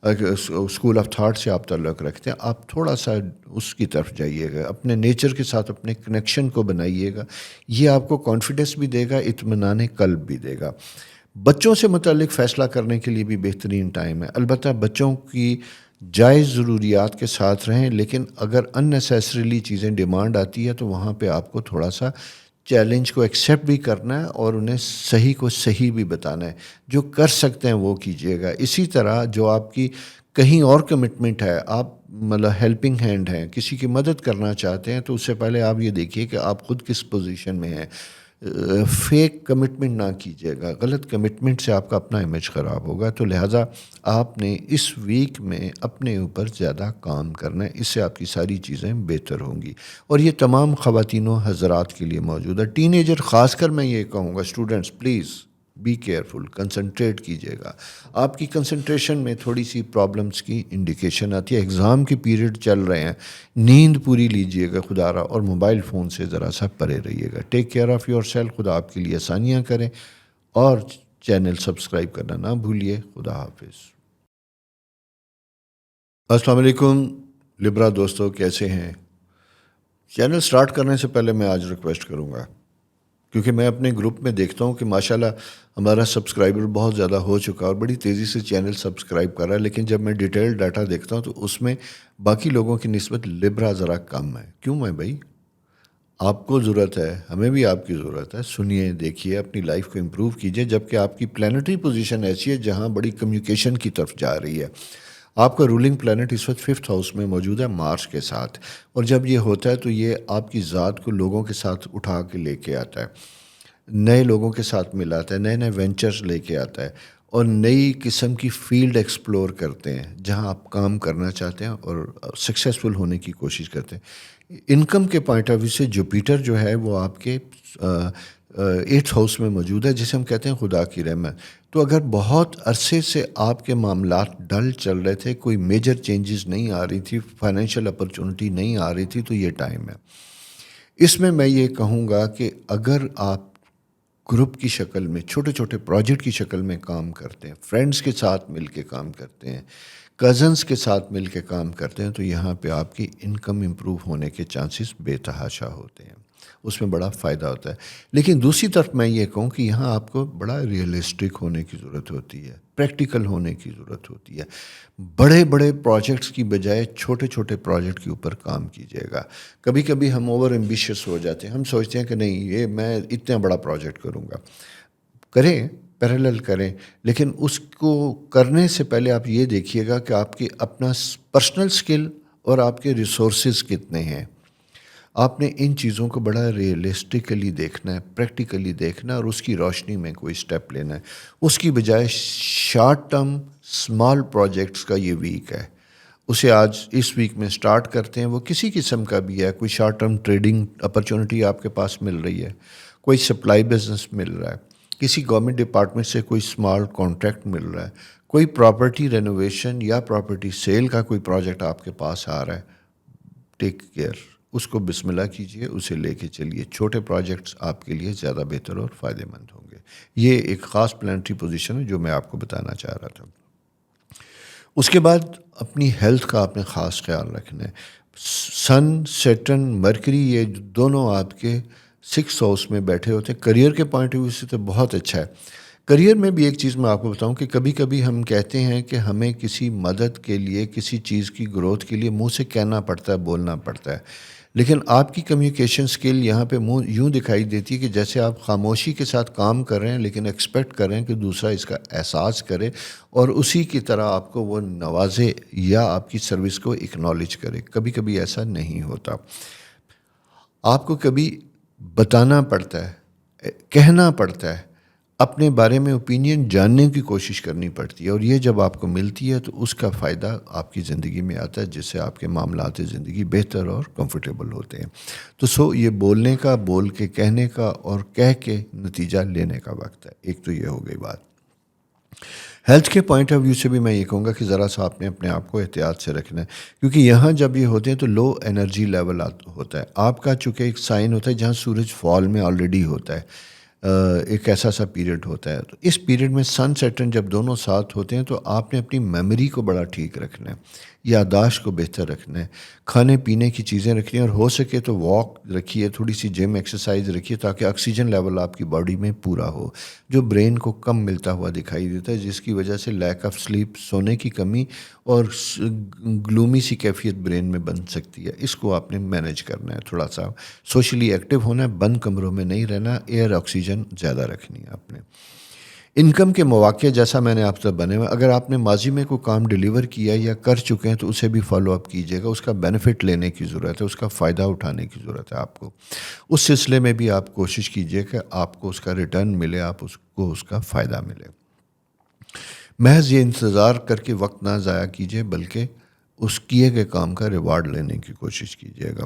اسکول آف تھاٹ سے آپ تعلق رکھتے ہیں، آپ تھوڑا سا اس کی طرف جائیے گا، اپنے نیچر کے ساتھ اپنے کنیکشن کو بنائیے گا۔ یہ آپ کو کانفیڈنس بھی دے گا، اطمینان قلب بھی دے گا۔ بچوں سے متعلق فیصلہ کرنے کے لیے بھی بہترین ٹائم ہے، البتہ بچوں کی جائز ضروریات کے ساتھ رہیں، لیکن اگر ان نیسیسریلی چیزیں ڈیمانڈ آتی ہے تو وہاں پہ آپ کو تھوڑا سا چیلنج کو ایکسیپٹ بھی کرنا ہے، اور انہیں صحیح کو صحیح بھی بتانا ہے۔ جو کر سکتے ہیں وہ کیجیے گا۔ اسی طرح جو آپ کی کہیں اور کمٹمنٹ ہے، آپ مطلب ہیلپنگ ہینڈ ہیں، کسی کی مدد کرنا چاہتے ہیں، تو اس سے پہلے آپ یہ دیکھیے کہ آپ خود کس پوزیشن میں ہیں۔ فیک کمٹمنٹ نہ کیجیے گا، غلط کمٹمنٹ سے آپ کا اپنا امیج خراب ہوگا۔ تو لہٰذا آپ نے اس ویک میں اپنے اوپر زیادہ کام کرنا ہے، اس سے آپ کی ساری چیزیں بہتر ہوں گی، اور یہ تمام خواتین و حضرات کے لیے موجود ہے۔ ٹین ایجر خاص کر میں یہ کہوں گا، students please be careful, concentrate کیجیے گا. آپ کی کنسنٹریشن میں تھوڑی سی پرابلمس کی انڈیکیشن آتی ہے. ایگزام کے پیریڈ چل رہے ہیں، نیند پوری لیجیے گا خدا را، اور موبائل فون سے ذرا سا پرے رہیے گا. Take care of yourself. خدا آپ کے لیے آسانیاں کریں، اور چینل سبسکرائب کرنا نہ بھولیے. خدا حافظ. السلام علیکم لبرا دوستو، کیسے ہیں؟ چینل سٹارٹ کرنے سے پہلے میں آج ریکویسٹ کروں گا، کیونکہ میں اپنے گروپ میں دیکھتا ہوں کہ ماشاءاللہ ہمارا سبسکرائبر بہت زیادہ ہو چکا اور بڑی تیزی سے چینل سبسکرائب کر رہا ہے، لیکن جب میں ڈیٹیل ڈاٹا دیکھتا ہوں تو اس میں باقی لوگوں کی نسبت لبرا ذرا کم ہے. کیوں ہے بھائی؟ آپ کو ضرورت ہے، ہمیں بھی آپ کی ضرورت ہے. سنیے، دیکھیے، اپنی لائف کو امپروو کیجیے، جبکہ آپ کی پلانٹری پوزیشن ایسی ہے جہاں بڑی کمیونیکیشن کی طرف جا رہی ہے. آپ کا رولنگ پلانٹ اس وقت 5th ہاؤس میں موجود ہے مارس کے ساتھ، اور جب یہ ہوتا ہے تو یہ آپ کی ذات کو لوگوں کے ساتھ اٹھا کے لے کے آتا ہے، نئے لوگوں کے ساتھ ملاتا ہے، نئے نئے وینچرز لے کے آتا ہے، اور نئی قسم کی فیلڈ ایکسپلور کرتے ہیں جہاں آپ کام کرنا چاہتے ہیں اور سکسیزفل ہونے کی کوشش کرتے ہیں. انکم کے پوائنٹ آف ویو سے جوپیٹر جو ہے وہ آپ کے 8th ہاؤس میں موجود ہے، جسے ہم کہتے ہیں خدا کی رحمت. تو اگر بہت عرصے سے آپ کے معاملات ڈل چل رہے تھے، کوئی میجر چینجز نہیں آ رہی تھی، فائنینشیل اپرچونٹی نہیں آ رہی تھی، تو یہ ٹائم ہے. اس میں یہ کہوں گا کہ اگر آپ گروپ کی شکل میں، چھوٹے چھوٹے پروجیکٹ کی شکل میں کام کرتے ہیں، فرینڈز کے ساتھ مل کے کام کرتے ہیں، کزنز کے ساتھ مل کے کام کرتے ہیں، تو یہاں پہ آپ کی انکم امپروو ہونے کے چانسز بے تحاشا ہوتے ہیں، اس میں بڑا فائدہ ہوتا ہے. لیکن دوسری طرف میں یہ کہوں کہ یہاں آپ کو بڑا ریئلسٹک ہونے کی ضرورت ہوتی ہے، پریکٹیکل ہونے کی ضرورت ہوتی ہے. بڑے بڑے پروجیکٹس کی بجائے چھوٹے چھوٹے پروجیکٹ کے اوپر کام کیجیے گا. کبھی کبھی ہم اوور ایمبیشیس ہو جاتے ہیں، ہم سوچتے ہیں کہ نہیں، یہ میں اتنا بڑا پروجیکٹ کروں گا. کریں، پیرالل کریں، لیکن اس کو کرنے سے پہلے آپ یہ دیکھیے گا کہ آپ کی اپنا پرسنل سکل اور آپ کے ریسورسز کتنے ہیں. آپ نے ان چیزوں کو بڑا ریئلسٹکلی دیکھنا ہے، پریکٹیکلی دیکھنا ہے، اور اس کی روشنی میں کوئی سٹیپ لینا ہے. اس کی بجائے شارٹ ٹرم اسمال پروجیکٹس کا یہ ویک ہے، اسے آج اس ویک میں سٹارٹ کرتے ہیں. وہ کسی قسم کا بھی ہے، کوئی شارٹ ٹرم ٹریڈنگ اپرچونٹی آپ کے پاس مل رہی ہے، کوئی سپلائی بزنس مل رہا ہے، کسی گورنمنٹ ڈپارٹمنٹ سے کوئی اسمال کانٹریکٹ مل رہا ہے، کوئی پراپرٹی رینوویشن یا پراپرٹی سیل کا کوئی پروجیکٹ آپ کے پاس آ رہا ہے. ٹیک کیئر، اس کو بسم اللہ کیجئے، اسے لے کے چلیے. چھوٹے پروجیکٹس آپ کے لیے زیادہ بہتر اور فائدہ مند ہوں گے. یہ ایک خاص پلانٹری پوزیشن ہے جو میں آپ کو بتانا چاہ رہا تھا. اس کے بعد اپنی ہیلتھ کا آپ نے خاص خیال رکھنا ہے. سن، سیٹرن، مرکری، یہ دونوں آپ کے 6th ہاؤس میں بیٹھے ہوتے ہیں. کریئر کے پوائنٹ آف ویو سے تو بہت اچھا ہے. کریئر میں بھی ایک چیز میں آپ کو بتاؤں کہ کبھی کبھی ہم کہتے ہیں کہ ہمیں کسی مدد کے لیے، کسی چیز کی گروتھ کے لیے منہ سے کہنا پڑتا ہے، بولنا پڑتا ہے. لیکن آپ کی کمیونیکیشن سکل یہاں پہ منہ یوں دکھائی دیتی ہے کہ جیسے آپ خاموشی کے ساتھ کام کر رہے ہیں، لیکن ایکسپیکٹ کر رہے ہیں کہ دوسرا اس کا احساس کرے اور اسی کی طرح آپ کو وہ نوازے یا آپ کی سروس کو اکنالج کرے. کبھی کبھی ایسا نہیں ہوتا. آپ کو کبھی بتانا پڑتا ہے، کہنا پڑتا ہے، اپنے بارے میں اوپینین جاننے کی کوشش کرنی پڑتی ہے، اور یہ جب آپ کو ملتی ہے تو اس کا فائدہ آپ کی زندگی میں آتا ہے، جس سے آپ کے معاملات زندگی بہتر اور کمفرٹیبل ہوتے ہیں. تو یہ بولنے کا، بول کے کہنے کا، اور کہہ کے نتیجہ لینے کا وقت ہے. ایک تو یہ ہو گئی بات. ہیلتھ کے پوائنٹ آف ویو سے بھی میں یہ کہوں گا کہ ذرا سا آپ نے اپنے آپ کو احتیاط سے رکھنا ہے، کیونکہ یہاں جب یہ ہوتے ہیں تو لو انرجی لیول ہوتا ہے. آپ کا چونکہ ایک سائن ہوتا ہے جہاں سورج فال میں آلریڈی ہوتا ہے، ایک ایسا سا پیریڈ ہوتا ہے. تو اس پیریڈ میں سن سیٹرن جب دونوں ساتھ ہوتے ہیں تو آپ نے اپنی میموری کو بڑا ٹھیک رکھنا ہے، یادداشت کو بہتر رکھنا ہے، کھانے پینے کی چیزیں رکھنی ہیں، اور ہو سکے تو واک رکھیے، تھوڑی سی جم ایکسرسائز رکھیے، تاکہ آکسیجن لیول آپ کی باڈی میں پورا ہو، جو برین کو کم ملتا ہوا دکھائی دیتا ہے، جس کی وجہ سے لیک آف سلیپ، سونے کی کمی اور گلومی سی کیفیت برین میں بن سکتی ہے. اس کو آپ نے مینیج کرنا ہے. تھوڑا سا سوشلی ایکٹیو ہونا ہے، بند کمروں میں نہیں رہنا، ایئر آکسیجن زیادہ رکھنی ہے آپ نے. انکم کے مواقع جیسا میں نے آپ سے بنے ہوئے، اگر آپ نے ماضی میں کوئی کام ڈیلیور کیا یا کر چکے ہیں تو اسے بھی فالو اپ کیجیے گا. اس کا بینیفٹ لینے کی ضرورت ہے، اس کا فائدہ اٹھانے کی ضرورت ہے آپ کو. اس سلسلے میں بھی آپ کوشش کیجیے کہ آپ کو اس کا ریٹرن ملے، آپ اس کو اس کا فائدہ ملے. محض یہ انتظار کر کے وقت نہ ضائع کیجیے، بلکہ اس کیے گئے کام کا ریوارڈ لینے کی کوشش کیجیے گا.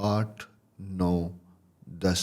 8, 9, 10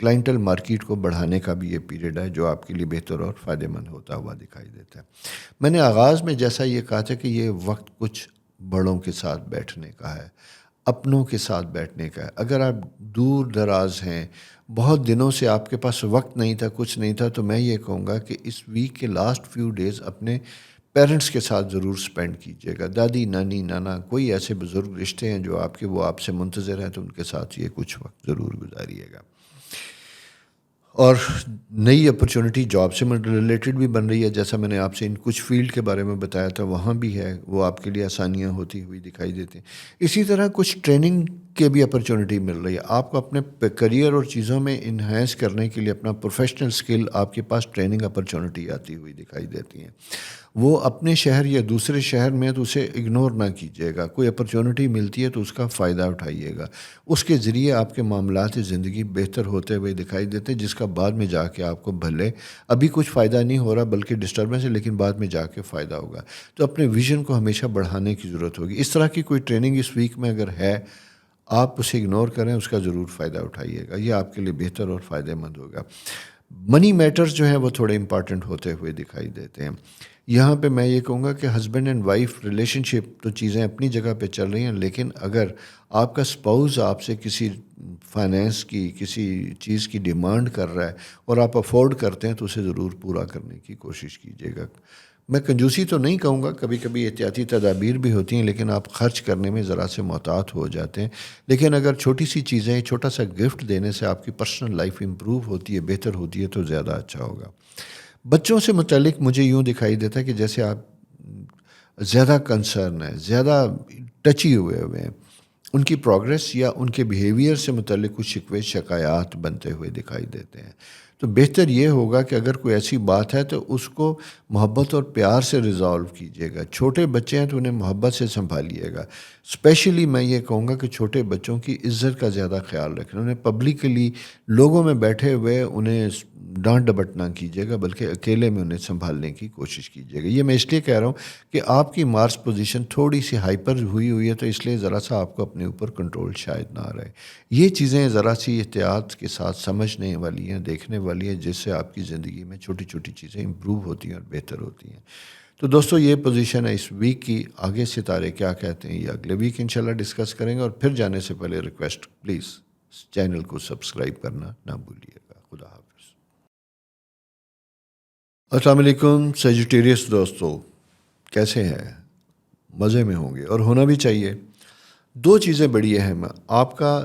کلائنٹل مارکیٹ کو بڑھانے کا بھی یہ پیریڈ ہے جو آپ کے لیے بہتر اور فائدہ مند ہوتا ہوا دکھائی دیتا ہے. میں نے آغاز میں جیسا یہ کہا تھا کہ یہ وقت کچھ بڑوں کے ساتھ بیٹھنے کا ہے, اپنوں کے ساتھ بیٹھنے کا ہے. اگر آپ دور دراز ہیں, بہت دنوں سے آپ کے پاس وقت نہیں تھا, کچھ نہیں تھا, تو میں یہ کہوں گا کہ اس ویک کے لاسٹ فیو ڈیز اپنے پیرنٹس کے ساتھ ضرور سپینڈ کیجیے گا. دادی, نانی, نانا, کوئی ایسے بزرگ رشتے ہیں جو آپ کے, وہ آپ سے منتظر ہیں, تو ان کے ساتھ یہ کچھ وقت ضرور گزاریے گا. اور نئی اپرچونٹی جاب سے ریلیٹڈ بھی بن رہی ہے, جیسا میں نے آپ سے ان کچھ فیلڈ کے بارے میں بتایا تھا, وہاں بھی ہے, وہ آپ کے لیے آسانیاں ہوتی ہوئی دکھائی دیتی ہیں. اسی طرح کچھ ٹریننگ کے بھی اپرچونٹی مل رہی ہے. آپ کو اپنے کریئر اور چیزوں میں انہینس کرنے کے لیے اپنا پروفیشنل سکل آپ کے پاس ٹریننگ اپرچونٹی آتی ہوئی دکھائی دیتی ہیں. وہ اپنے شہر یا دوسرے شہر میں تو اسے اگنور نہ کیجیے گا. کوئی اپرچونٹی ملتی ہے تو اس کا فائدہ اٹھائیے گا. اس کے ذریعے آپ کے معاملات زندگی بہتر ہوتے ہوئے دکھائی دیتے ہیں, جس کا بعد میں جا کے آپ کو بھلے ابھی کچھ فائدہ نہیں ہو رہا بلکہ ڈسٹربنس ہے, لیکن بعد میں جا کے فائدہ ہوگا. تو اپنے ویژن کو ہمیشہ بڑھانے کی ضرورت ہوگی. اس طرح کی کوئی ٹریننگ اس ویک میں اگر ہے, آپ اسے اگنور کریں, اس کا ضرور فائدہ اٹھائیے گا. یہ آپ کے لیے بہتر اور فائدہ مند ہوگا. منی میٹرز جو ہیں وہ تھوڑے امپارٹنٹ ہوتے ہوئے دکھائی دیتے ہیں. یہاں پہ میں یہ کہوں گا کہ ہسبینڈ اینڈ وائف ریلیشن شپ تو چیزیں اپنی جگہ پہ چل رہی ہیں, لیکن اگر آپ کا اسپاؤز آپ سے کسی فائنینس کی, کسی چیز کی ڈیمانڈ کر رہا ہے اور آپ افورڈ کرتے ہیں, تو اسے ضرور پورا کرنے کی کوشش کیجیے گا. میں کنجوسی تو نہیں کہوں گا, کبھی کبھی احتیاطی تدابیر بھی ہوتی ہیں, لیکن آپ خرچ کرنے میں ذرا سے محتاط ہو جاتے ہیں. لیکن اگر چھوٹی سی چیزیں, چھوٹا سا گفٹ دینے سے آپ کی پرسنل لائف امپروو ہوتی ہے, بہتر ہوتی ہے, تو زیادہ اچھا ہوگا. بچوں سے متعلق مجھے یوں دکھائی دیتا ہے کہ جیسے آپ زیادہ کنسرن ہیں, زیادہ ٹچی ہوئے ہیں, ان کی پروگریس یا ان کے بیہیویئر سے متعلق کچھ شکوے شکایات بنتے ہوئے دکھائی دیتے ہیں. تو بہتر یہ ہوگا کہ اگر کوئی ایسی بات ہے تو اس کو محبت اور پیار سے ریزالو کیجیے گا. چھوٹے بچے ہیں تو انہیں محبت سے سنبھالیے گا. اسپیشلی میں یہ کہوں گا کہ چھوٹے بچوں کی عزت کا زیادہ خیال رکھیں. انہیں پبلکلی لوگوں میں بیٹھے ہوئے انہیں ڈانٹ ڈپٹ نہ کیجیے گا, بلکہ اکیلے میں انہیں سنبھالنے کی کوشش کیجیے گا. یہ میں اس لیے کہہ رہا ہوں کہ آپ کی مارس پوزیشن تھوڑی سی ہائپر ہوئی ہے, تو اس لیے ذرا سا آپ کو اپنے اوپر کنٹرول شاید نہ رہے. یہ چیزیں ذرا سی احتیاط کے ساتھ سمجھنے والی ہیں, دیکھنے والی ہیں, جس سے آپ کی زندگی میں چھوٹی چھوٹی چیزیں امپروو ہوتی ہیں اور بہتر ہوتی ہیں. تو دوستو, یہ پوزیشن ہے اس ویک کی. آگے ستارے کیا کہتے ہیں یہ اگلے ویک انشاءاللہ ڈسکس کریں گے. اور پھر جانے سے پہلے ریکویسٹ, پلیز چینل کو سبسکرائب کرنا نہ بھولیے گا. خدا حافظ. السلام علیکم سیجیٹیریس دوستو, کیسے ہیں؟ مزے میں ہوں گے, اور ہونا بھی چاہیے. دو چیزیں بڑی اہم ہیں. آپ کا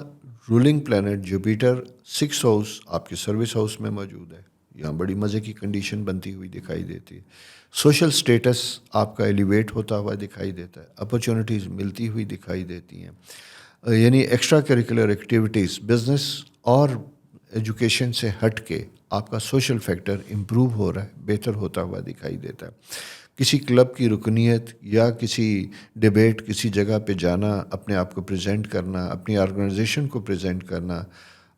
رولنگ پلانٹ جوپیٹر 6 ہاؤس آپ کے سروس ہاؤس میں موجود ہے. یہاں بڑی مزے کی کنڈیشن بنتی ہوئی دکھائی دیتی ہے. سوشل سٹیٹس آپ کا ایلیویٹ ہوتا ہوا دکھائی دیتا ہے. اپرچونٹیز ملتی ہوئی دکھائی دیتی ہیں. یعنی ایکسٹرا کریکولر ایکٹیویٹیز, بزنس اور ایجوکیشن سے ہٹ کے آپ کا سوشل فیکٹر امپروو ہو رہا ہے, بہتر ہوتا ہوا دکھائی دیتا ہے. کسی کلب کی رکنیت یا کسی ڈیبیٹ, کسی جگہ پہ جانا, اپنے آپ کو پریزنٹ کرنا, اپنی آرگنائزیشن کو پریزنٹ کرنا,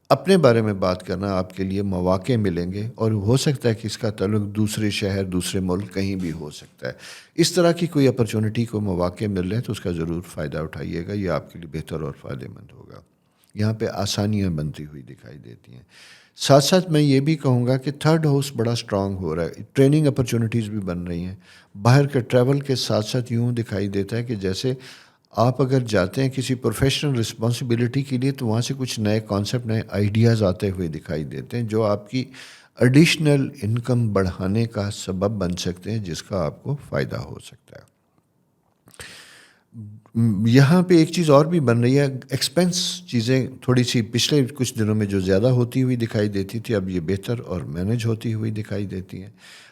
اپنے بارے میں بات کرنا, آپ کے لیے مواقع ملیں گے. اور ہو سکتا ہے کہ اس کا تعلق دوسرے شہر, دوسرے ملک, کہیں بھی ہو سکتا ہے. اس طرح کی کوئی اپرچونٹی کو مواقع مل رہے ہیں تو اس کا ضرور فائدہ اٹھائیے گا. یہ آپ کے لیے بہتر اور فائدہ مند ہوگا. یہاں پہ آسانیاں بنتی ہوئی دکھائی دیتی ہیں. ساتھ ساتھ میں یہ بھی کہوں گا کہ تھرڈ ہاؤس بڑا سٹرانگ ہو رہا ہے. ٹریننگ اپرچونٹیز بھی بن رہی ہیں. باہر کے ٹریول کے ساتھ ساتھ یوں دکھائی دیتا ہے کہ جیسے آپ اگر جاتے ہیں کسی پروفیشنل رسپانسبلٹی کے لیے, تو وہاں سے کچھ نئے کانسیپٹ, نئے آئیڈیاز آتے ہوئے دکھائی دیتے ہیں, جو آپ کی ایڈیشنل انکم بڑھانے کا سبب بن سکتے ہیں, جس کا آپ کو فائدہ ہو سکتا ہے. یہاں پہ ایک چیز اور بھی بن رہی ہے. ایکسپینس چیزیں تھوڑی سی پچھلے کچھ دنوں میں جو زیادہ ہوتی ہوئی دکھائی دیتی تھی, اب یہ بہتر اور مینج ہوتی ہوئی دکھائی دیتی ہیں.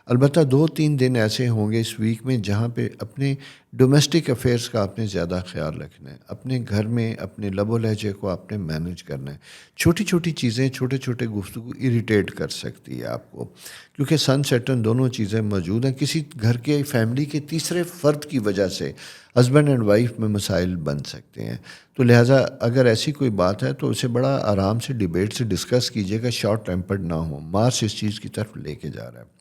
البتہ 2-3 دن ایسے ہوں گے اس ویک میں جہاں پہ اپنے ڈومیسٹک افیئرس کا آپ نے زیادہ خیال رکھنا ہے. اپنے گھر میں اپنے لب و لہجے کو آپ نے مینج کرنا ہے. چھوٹی چھوٹی چیزیں, چھوٹے چھوٹے گفتگو اریٹیٹ کر سکتی ہے آپ کو, کیونکہ سن سیٹرن دونوں چیزیں موجود ہیں. کسی گھر کے فیملی کے تیسرے فرد کی وجہ سے ہسبینڈ اینڈ وائف میں مسائل بن سکتے ہیں. تو لہٰذا اگر ایسی کوئی بات ہے تو اسے بڑا آرام سے ڈیبیٹ سے ڈسکس کیجیے گا, شارٹ ٹیمپرڈ نہ ہو. مارس اس چیز کی طرف لے کے جا رہا ہے.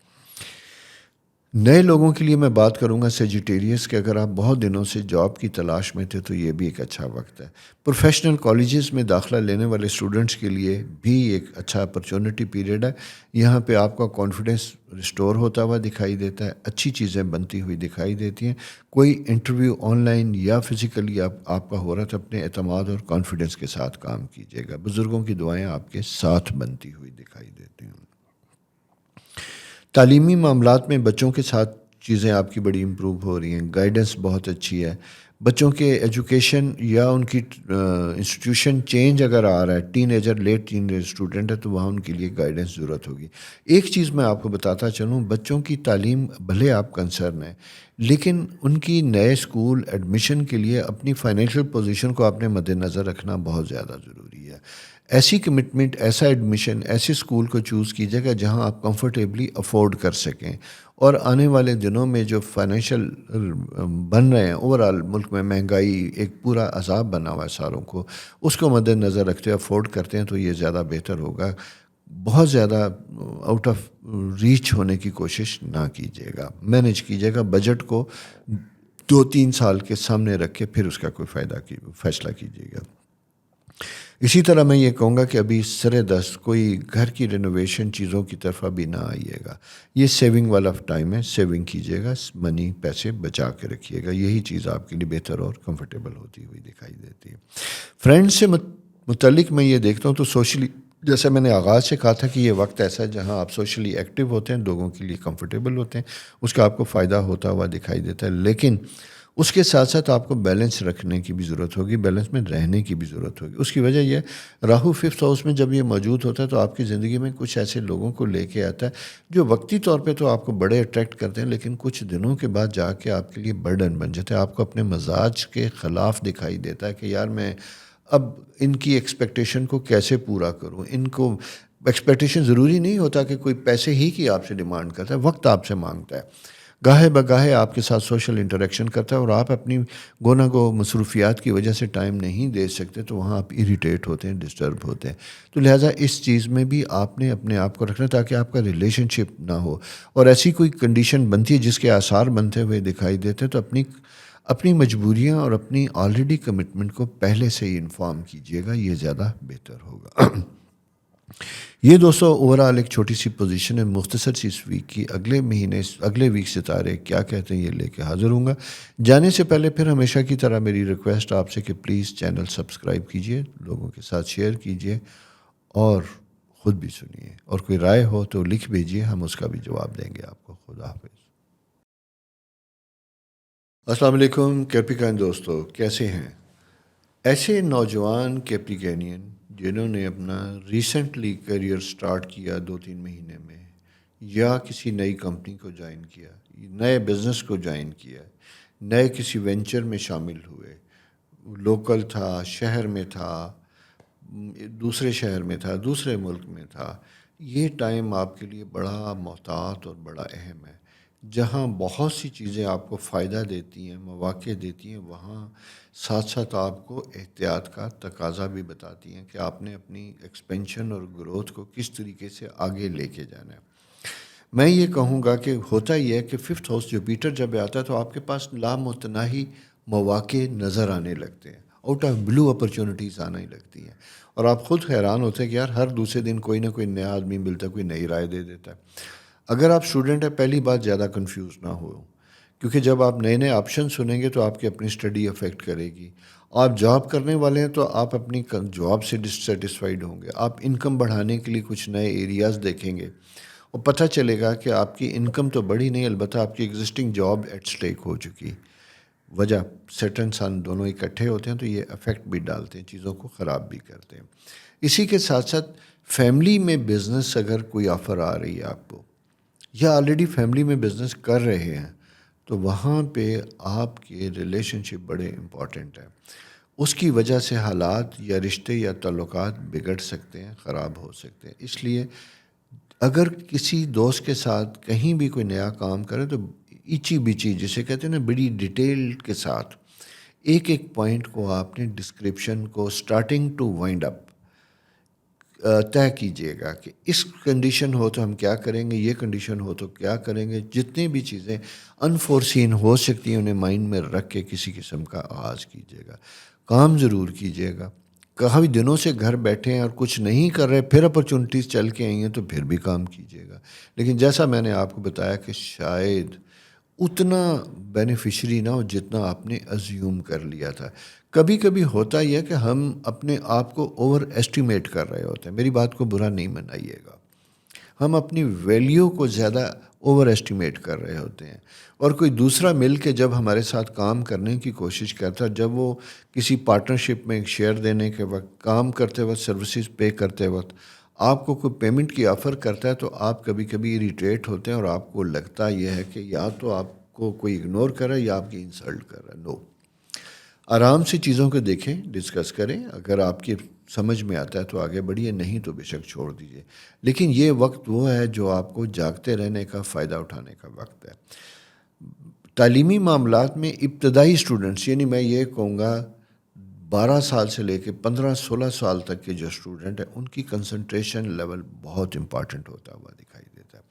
نئے لوگوں کے لیے میں بات کروں گا سیجیٹیریس کہ اگر آپ بہت دنوں سے جاب کی تلاش میں تھے تو یہ بھی ایک اچھا وقت ہے۔ پروفیشنل کالجز میں داخلہ لینے والے اسٹوڈنٹس کے لیے بھی ایک اچھا اپرچونٹی پیریڈ ہے۔ یہاں پہ آپ کا کانفیڈنس ریسٹور ہوتا ہوا دکھائی دیتا ہے، اچھی چیزیں بنتی ہوئی دکھائی دیتی ہیں۔ کوئی انٹرویو آن لائن یا فزیکلی آپ کا ہو رہا تھا، اپنے اعتماد اور کانفیڈنس کے ساتھ کام کیجیے گا۔ بزرگوں کی دعائیں آپ کے ساتھ بنتی ہوئی دکھائی دیتی ہیں۔ تعلیمی معاملات میں بچوں کے ساتھ چیزیں آپ کی بڑی امپروو ہو رہی ہیں، گائیڈنس بہت اچھی ہے۔ بچوں کے ایجوکیشن یا ان کی انسٹیٹیوشن چینج اگر آ رہا ہے، teenager late teenager student ہے تو وہاں ان کے لیے گائیڈنس ضرورت ہوگی۔ ایک چیز میں آپ کو بتاتا چلوں، بچوں کی تعلیم بھلے آپ کنسرن ہے، لیکن ان کی نئے اسکول ایڈمیشن کے لیے اپنی فائنینشیل پوزیشن کو آپ نے مد نظر رکھنا بہت زیادہ ضروری ہے۔ ایسی کمٹمنٹ، ایسا ایڈمیشن، ایسے اسکول کو چوز کیجیے گا جہاں آپ کمفرٹیبلی افورڈ کر سکیں، اور آنے والے دنوں میں جو فائنینشیل بن رہے ہیں، اوورآل ملک میں مہنگائی ایک پورا عذاب بنا ہوا ہے ساروں کو، اس کو مد نظر رکھتے افورڈ کرتے ہیں تو یہ زیادہ بہتر ہوگا۔ بہت زیادہ آؤٹ آف ریچ ہونے کی کوشش نہ کیجیے گا، مینیج کیجیے گا بجٹ کو 2-3 سال کے سامنے رکھ کے پھر اس کا کوئی فیصلہ کیجیے گا۔ اسی طرح میں یہ کہوں گا کہ ابھی سر دست کوئی گھر کی رینوویشن چیزوں کی طرف ابھی نہ آئیے گا، یہ سیونگ والا ٹائم ہے، سیونگ کیجیے گا، منی پیسے بچا کے رکھیے گا، یہی چیز آپ کے لیے بہتر اور کمفرٹیبل ہوتی ہوئی دکھائی دیتی ہے۔ فرینڈ سے متعلق میں یہ دیکھتا ہوں تو سوشلی، جیسے میں نے آغاز سے کہا تھا کہ یہ وقت ایسا ہے جہاں آپ سوشلی ایکٹیو ہوتے ہیں، لوگوں کے لیے کمفرٹیبل ہوتے ہیں، اس کا آپ کو فائدہ ہوتا ہوا دکھائی دیتا ہے، لیکن اس کے ساتھ ساتھ آپ کو بیلنس رکھنے کی بھی ضرورت ہوگی، بیلنس میں رہنے کی بھی ضرورت ہوگی۔ اس کی وجہ یہ ہے، راہو 5th ہاؤس میں جب یہ موجود ہوتا ہے تو آپ کی زندگی میں کچھ ایسے لوگوں کو لے کے آتا ہے جو وقتی طور پہ تو آپ کو بڑے اٹریکٹ کرتے ہیں، لیکن کچھ دنوں کے بعد جا کے آپ کے لیے برڈن بن جاتے ہیں، آپ کو اپنے مزاج کے خلاف دکھائی دیتا ہے کہ یار میں اب ان کی ایکسپیکٹیشن کو کیسے پورا کروں۔ ان کو ایکسپیکٹیشن ضروری نہیں ہوتا کہ کوئی پیسے ہی کی آپ سے ڈیمانڈ کرتا ہے، وقت آپ سے مانگتا ہے، گاہے بگاہے آپ کے ساتھ سوشل انٹریکشن کرتا ہے، اور آپ اپنی گونا گو مصروفیات کی وجہ سے ٹائم نہیں دے سکتے تو وہاں آپ اریٹیٹ ہوتے ہیں، ڈسٹرب ہوتے ہیں۔ تو لہٰذا اس چیز میں بھی آپ نے اپنے آپ کو رکھنا تاکہ آپ کا ریلیشن شپ نہ ہو، اور ایسی کوئی کنڈیشن بنتی ہے جس کے آثار بنتے ہوئے دکھائی دیتے ہیں تو اپنی مجبوریاں اور اپنی آلریڈی کمٹمنٹ کو پہلے سے ہی انفارم کیجیے گا، یہ زیادہ بہتر ہوگا۔ یہ دوستو اوورآل ایک چھوٹی سی پوزیشن ہے مختصر سی اس ویک کی۔ اگلے ویک ستارے کیا کہتے ہیں یہ لے کے حاضر ہوں گا۔ جانے سے پہلے پھر ہمیشہ کی طرح میری ریکویسٹ آپ سے کہ پلیز چینل سبسکرائب کیجئے، لوگوں کے ساتھ شیئر کیجئے، اور خود بھی سنیے، اور کوئی رائے ہو تو لکھ بھیجیے، ہم اس کا بھی جواب دیں گے آپ کو۔ خدا حافظ۔ السلام علیکم کیپریکین دوستو، کیسے ہیں؟ ایسے نوجوان کیپریکینین جنہوں نے اپنا ریسنٹلی کیریئر سٹارٹ کیا 2-3 مہینے میں، یا کسی نئی کمپنی کو جوائن کیا، نئے بزنس کو جوائن کیا، نئے کسی وینچر میں شامل ہوئے، لوکل تھا، شہر میں تھا، دوسرے شہر میں تھا، دوسرے ملک میں تھا، یہ ٹائم آپ کے لیے بڑا محتاط اور بڑا اہم ہے۔ جہاں بہت سی چیزیں آپ کو فائدہ دیتی ہیں، مواقع دیتی ہیں، وہاں ساتھ ساتھ آپ کو احتیاط کا تقاضا بھی بتاتی ہیں کہ آپ نے اپنی ایکسپینشن اور گروتھ کو کس طریقے سے آگے لے کے جانا ہے۔ میں یہ کہوں گا کہ ہوتا یہ ہے کہ 5th ہاؤس جوپیٹر جب آتا ہے تو آپ کے پاس لامتناہی مواقع نظر آنے لگتے ہیں، آؤٹ آف بلو اپرچونٹیز آنے لگتی ہیں، اور آپ خود حیران ہوتے ہیں کہ یار ہر دوسرے دن کوئی نہ کوئی نیا آدمی ملتا ہے، کوئی نئی رائے دے دیتا ہے۔ اگر آپ اسٹوڈنٹ ہیں، پہلی بات زیادہ کنفیوز نہ ہو، کیونکہ جب آپ نئے نئے آپشن سنیں گے تو آپ کی اپنی اسٹڈی افیکٹ کرے گی۔ آپ جاب کرنے والے ہیں تو آپ اپنی جاب سے ڈسسیٹسفائیڈ ہوں گے، آپ انکم بڑھانے کے لیے کچھ نئے ایریاز دیکھیں گے، اور پتہ چلے گا کہ آپ کی انکم تو بڑھی نہیں، البتہ آپ کی ایگزسٹنگ جاب ایٹ سٹیک ہو چکی۔ وجہ سیٹرن سن دونوں اکٹھے ہوتے ہیں تو یہ افیکٹ بھی ڈالتے ہیں، چیزوں کو خراب بھی کرتے ہیں۔ اسی کے ساتھ ساتھ فیملی میں بزنس اگر کوئی آفر آ رہی ہے آپ کو، یا آلریڈی فیملی میں بزنس کر رہے ہیں، تو وہاں پہ آپ کے ریلیشن شپ بڑے امپورٹنٹ ہیں۔ اس کی وجہ سے حالات یا رشتے یا تعلقات بگڑ سکتے ہیں، خراب ہو سکتے ہیں۔ اس لیے اگر کسی دوست کے ساتھ کہیں بھی کوئی نیا کام کرے تو ایچی بیچی جسے کہتے ہیں نا، بڑی ڈیٹیل کے ساتھ ایک ایک پوائنٹ کو آپ نے ڈسکرپشن کو سٹارٹنگ ٹو وائنڈ اپ طے کیجیے گا کہ اس کنڈیشن ہو تو ہم کیا کریں گے، یہ کنڈیشن ہو تو کیا کریں گے. جتنی بھی چیزیں انفورسین ہو سکتی ہیں انہیں مائنڈ میں رکھ کے کسی قسم کا آغاز کیجیے گا. کام ضرور کیجیے گا. کافی دنوں سے گھر بیٹھے ہیں اور کچھ نہیں کر رہے، پھر اپرچونٹیز چل کے آئی ہیں تو پھر بھی کام کیجیے گا. لیکن جیسا میں نے آپ کو بتایا کہ شاید اتنا بینیفیشری نہ ہو جتنا آپ نے ازیوم کر لیا تھا. کبھی کبھی ہوتا ہی ہے کہ ہم اپنے آپ کو اوور ایسٹیمیٹ کر رہے ہوتے ہیں. میری بات کو برا نہیں منائیے گا. ہم اپنی ویلیو کو زیادہ اوور ایسٹیمیٹ کر رہے ہوتے ہیں، اور کوئی دوسرا مل کے جب ہمارے ساتھ کام کرنے کی کوشش کرتا ہے، جب وہ کسی پارٹنرشپ میں شیئر دینے کے وقت، کام کرتے وقت، سروسز پے کرتے وقت آپ کو کوئی پیمنٹ کی آفر کرتا ہے تو آپ کبھی کبھی اریٹیٹ ہوتے ہیں اور آپ کو لگتا یہ ہے کہ یا تو آپ کو کوئی اگنور کر رہا ہے یا آپ کی انسلٹ کر رہا ہے. نو، آرام سے چیزوں کو دیکھیں، ڈسکس کریں. اگر آپ کی سمجھ میں آتا ہے تو آگے بڑھیے، نہیں تو بے شک چھوڑ دیجیے. لیکن یہ وقت وہ ہے جو آپ کو جاگتے رہنے کا، فائدہ اٹھانے کا وقت ہے. تعلیمی معاملات میں ابتدائی اسٹوڈنٹس، یعنی میں یہ کہوں گا 12 سال سے لے کے 15-16 سال تک کے جو اسٹوڈنٹ ہیں، ان کی کنسنٹریشن لیول بہت امپارٹنٹ ہوتا ہوا دکھائی دیتا ہے.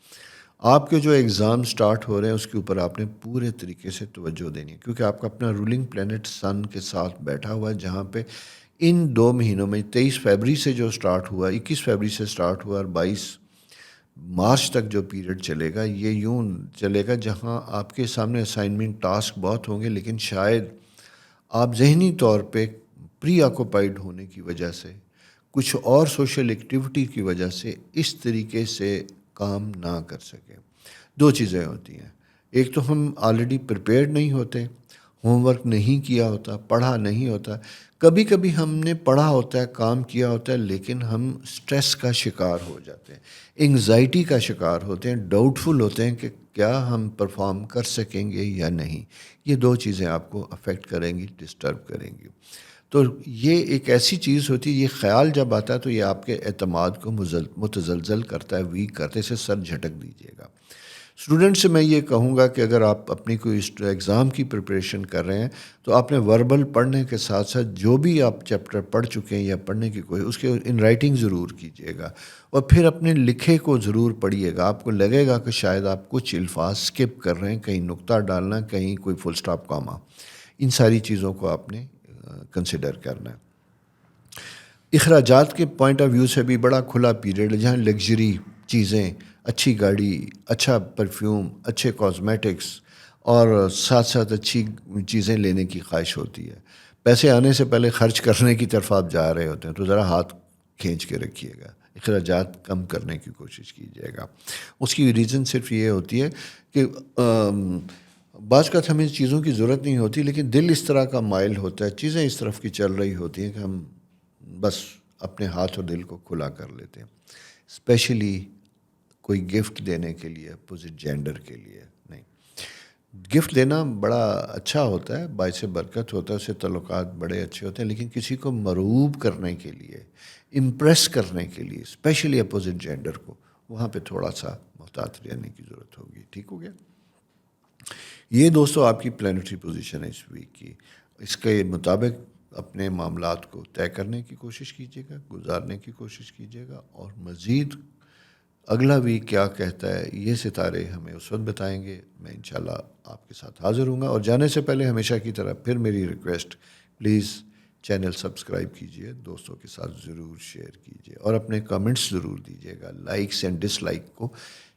آپ کے جو ایگزام سٹارٹ ہو رہے ہیں اس کے اوپر آپ نے پورے طریقے سے توجہ دینی ہے، کیونکہ آپ کا اپنا رولنگ پلینٹ سن کے ساتھ بیٹھا ہوا ہے، جہاں پہ ان 2 مہینوں میں 23 فیبری سے جو سٹارٹ ہوا، 21 فیبری سے سٹارٹ ہوا اور 22 مارچ تک جو پیریڈ چلے گا، یہ یوں چلے گا جہاں آپ کے سامنے اسائنمنٹ ٹاسک بہت ہوں گے، لیکن شاید آپ ذہنی طور پہ پری آکوپائڈ ہونے کی وجہ سے، کچھ اور سوشل ایکٹیویٹی کی وجہ سے اس طریقے سے کام نہ کر سکیں. 2 چیزیں ہوتی ہیں. ایک تو ہم آلریڈی پریپیئرڈ نہیں ہوتے، ہوم ورک نہیں کیا ہوتا، پڑھا نہیں ہوتا. کبھی کبھی ہم نے پڑھا ہوتا ہے، کام کیا ہوتا ہے، لیکن ہم سٹریس کا شکار ہو جاتے ہیں، انگزائٹی کا شکار ہوتے ہیں، ڈاؤٹ فل ہوتے ہیں کہ کیا ہم پرفارم کر سکیں گے یا نہیں. یہ 2 چیزیں آپ کو افیکٹ کریں گی، ڈسٹرب کریں گی. تو یہ ایک ایسی چیز ہوتی ہے، یہ خیال جب آتا ہے تو یہ آپ کے اعتماد کو متزلزل کرتا ہے، ویک کرتے سے سر جھٹک دیجیے گا. اسٹوڈنٹ سے میں یہ کہوں گا کہ اگر آپ اپنی کوئی ایگزام کی پریپریشن کر رہے ہیں تو آپ نے وربل پڑھنے کے ساتھ ساتھ جو بھی آپ چیپٹر پڑھ چکے ہیں یا پڑھنے کی کوئی، اس کے ان رائٹنگ ضرور کیجیے گا، اور پھر اپنے لکھے کو ضرور پڑھیے گا. آپ کو لگے گا کہ شاید آپ کچھ الفاظ اسکپ کر رہے ہیں، کہیں نقطہ ڈالنا، کہیں کوئی فل سٹاپ کاما. ان ساری چیزوں کو آپ نے کنسیڈر کرنا ہے. اخراجات کے پوائنٹ آف ویو سے بھی بڑا کھلا پیریڈ ہے، جہاں لگژری چیزیں، اچھی گاڑی، اچھا پرفیوم، اچھے کاسمیٹکس اور ساتھ ساتھ اچھی چیزیں لینے کی خواہش ہوتی ہے. پیسے آنے سے پہلے خرچ کرنے کی طرف آپ جا رہے ہوتے ہیں تو ذرا ہاتھ کھینچ کے رکھیے گا، اخراجات کم کرنے کی کوشش کیجیے گا. اس کی ریزن صرف یہ ہوتی ہے کہ بعض کا ہمیں چیزوں کی ضرورت نہیں ہوتی، لیکن دل اس طرح کا مائل ہوتا ہے، چیزیں اس طرف کی چل رہی ہوتی ہیں کہ ہم بس اپنے ہاتھ اور دل کو کھلا کر لیتے ہیں. اسپیشلی کوئی گفٹ دینے کے لیے اپوزٹ جینڈر کے لیے نہیں. گفٹ دینا بڑا اچھا ہوتا ہے، باعث برکت ہوتا ہے، اس سے تعلقات بڑے اچھے ہوتے ہیں، لیکن کسی کو مرعوب کرنے کے لیے، امپریس کرنے کے لیے، اسپیشلی اپوزٹ جینڈر کو، وہاں پہ تھوڑا سا محتاط رہنے کی ضرورت ہوگی. ٹھیک ہو گیا؟ یہ دوستو آپ کی پلانٹری پوزیشن ہے اس ویک کی. اس کے مطابق اپنے معاملات کو طے کرنے کی کوشش کیجیے گا، گزارنے کی کوشش کیجیے گا، اور مزید اگلا ویک کیا کہتا ہے یہ ستارے ہمیں اس وقت بتائیں گے. میں انشاءاللہ آپ کے ساتھ حاضر ہوں گا. اور جانے سے پہلے ہمیشہ کی طرح پھر میری ریکویسٹ، پلیز چینل سبسکرائب کیجیے، دوستوں کے ساتھ ضرور شیئر کیجیے، اور اپنے کمنٹس ضرور دیجیے گا. لائکس اینڈ ڈس لائک کو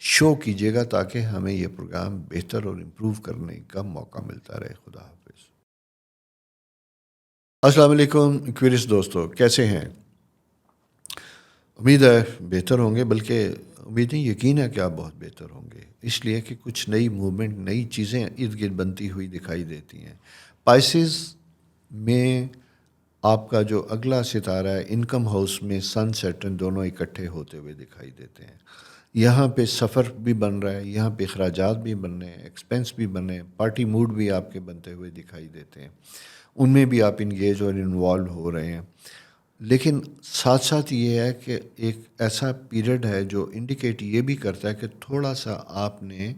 شو کیجیے گا تاکہ ہمیں یہ پروگرام بہتر اور امپروو کرنے کا موقع ملتا رہے. خدا حافظ. السلام علیکم ایکویریس دوستو، کیسے ہیں؟ امید ہے بہتر ہوں گے، بلکہ امید نہیں، یقین ہے کہ آپ بہت بہتر ہوں گے، اس لیے کہ کچھ نئی موومنٹ، نئی چیزیں ارد گرد بنتی ہوئی دکھائی دیتی ہیں. پائسز میں آپ کا جو اگلا ستارہ ہے، انکم ہاؤس میں سن سیٹرن دونوں اکٹھے ہوتے ہوئے دکھائی دیتے ہیں. یہاں پہ سفر بھی بن رہا ہے، یہاں پہ اخراجات بھی بن رہے ہیں، ایکسپینس بھی بن رہے ہیں، پارٹی موڈ بھی آپ کے بنتے ہوئے دکھائی دیتے ہیں، ان میں بھی آپ انگیج اور انوالو ہو رہے ہیں. لیکن ساتھ ساتھ یہ ہے کہ ایک ایسا پیریڈ ہے جو انڈیکیٹ یہ بھی کرتا ہے کہ تھوڑا سا آپ نے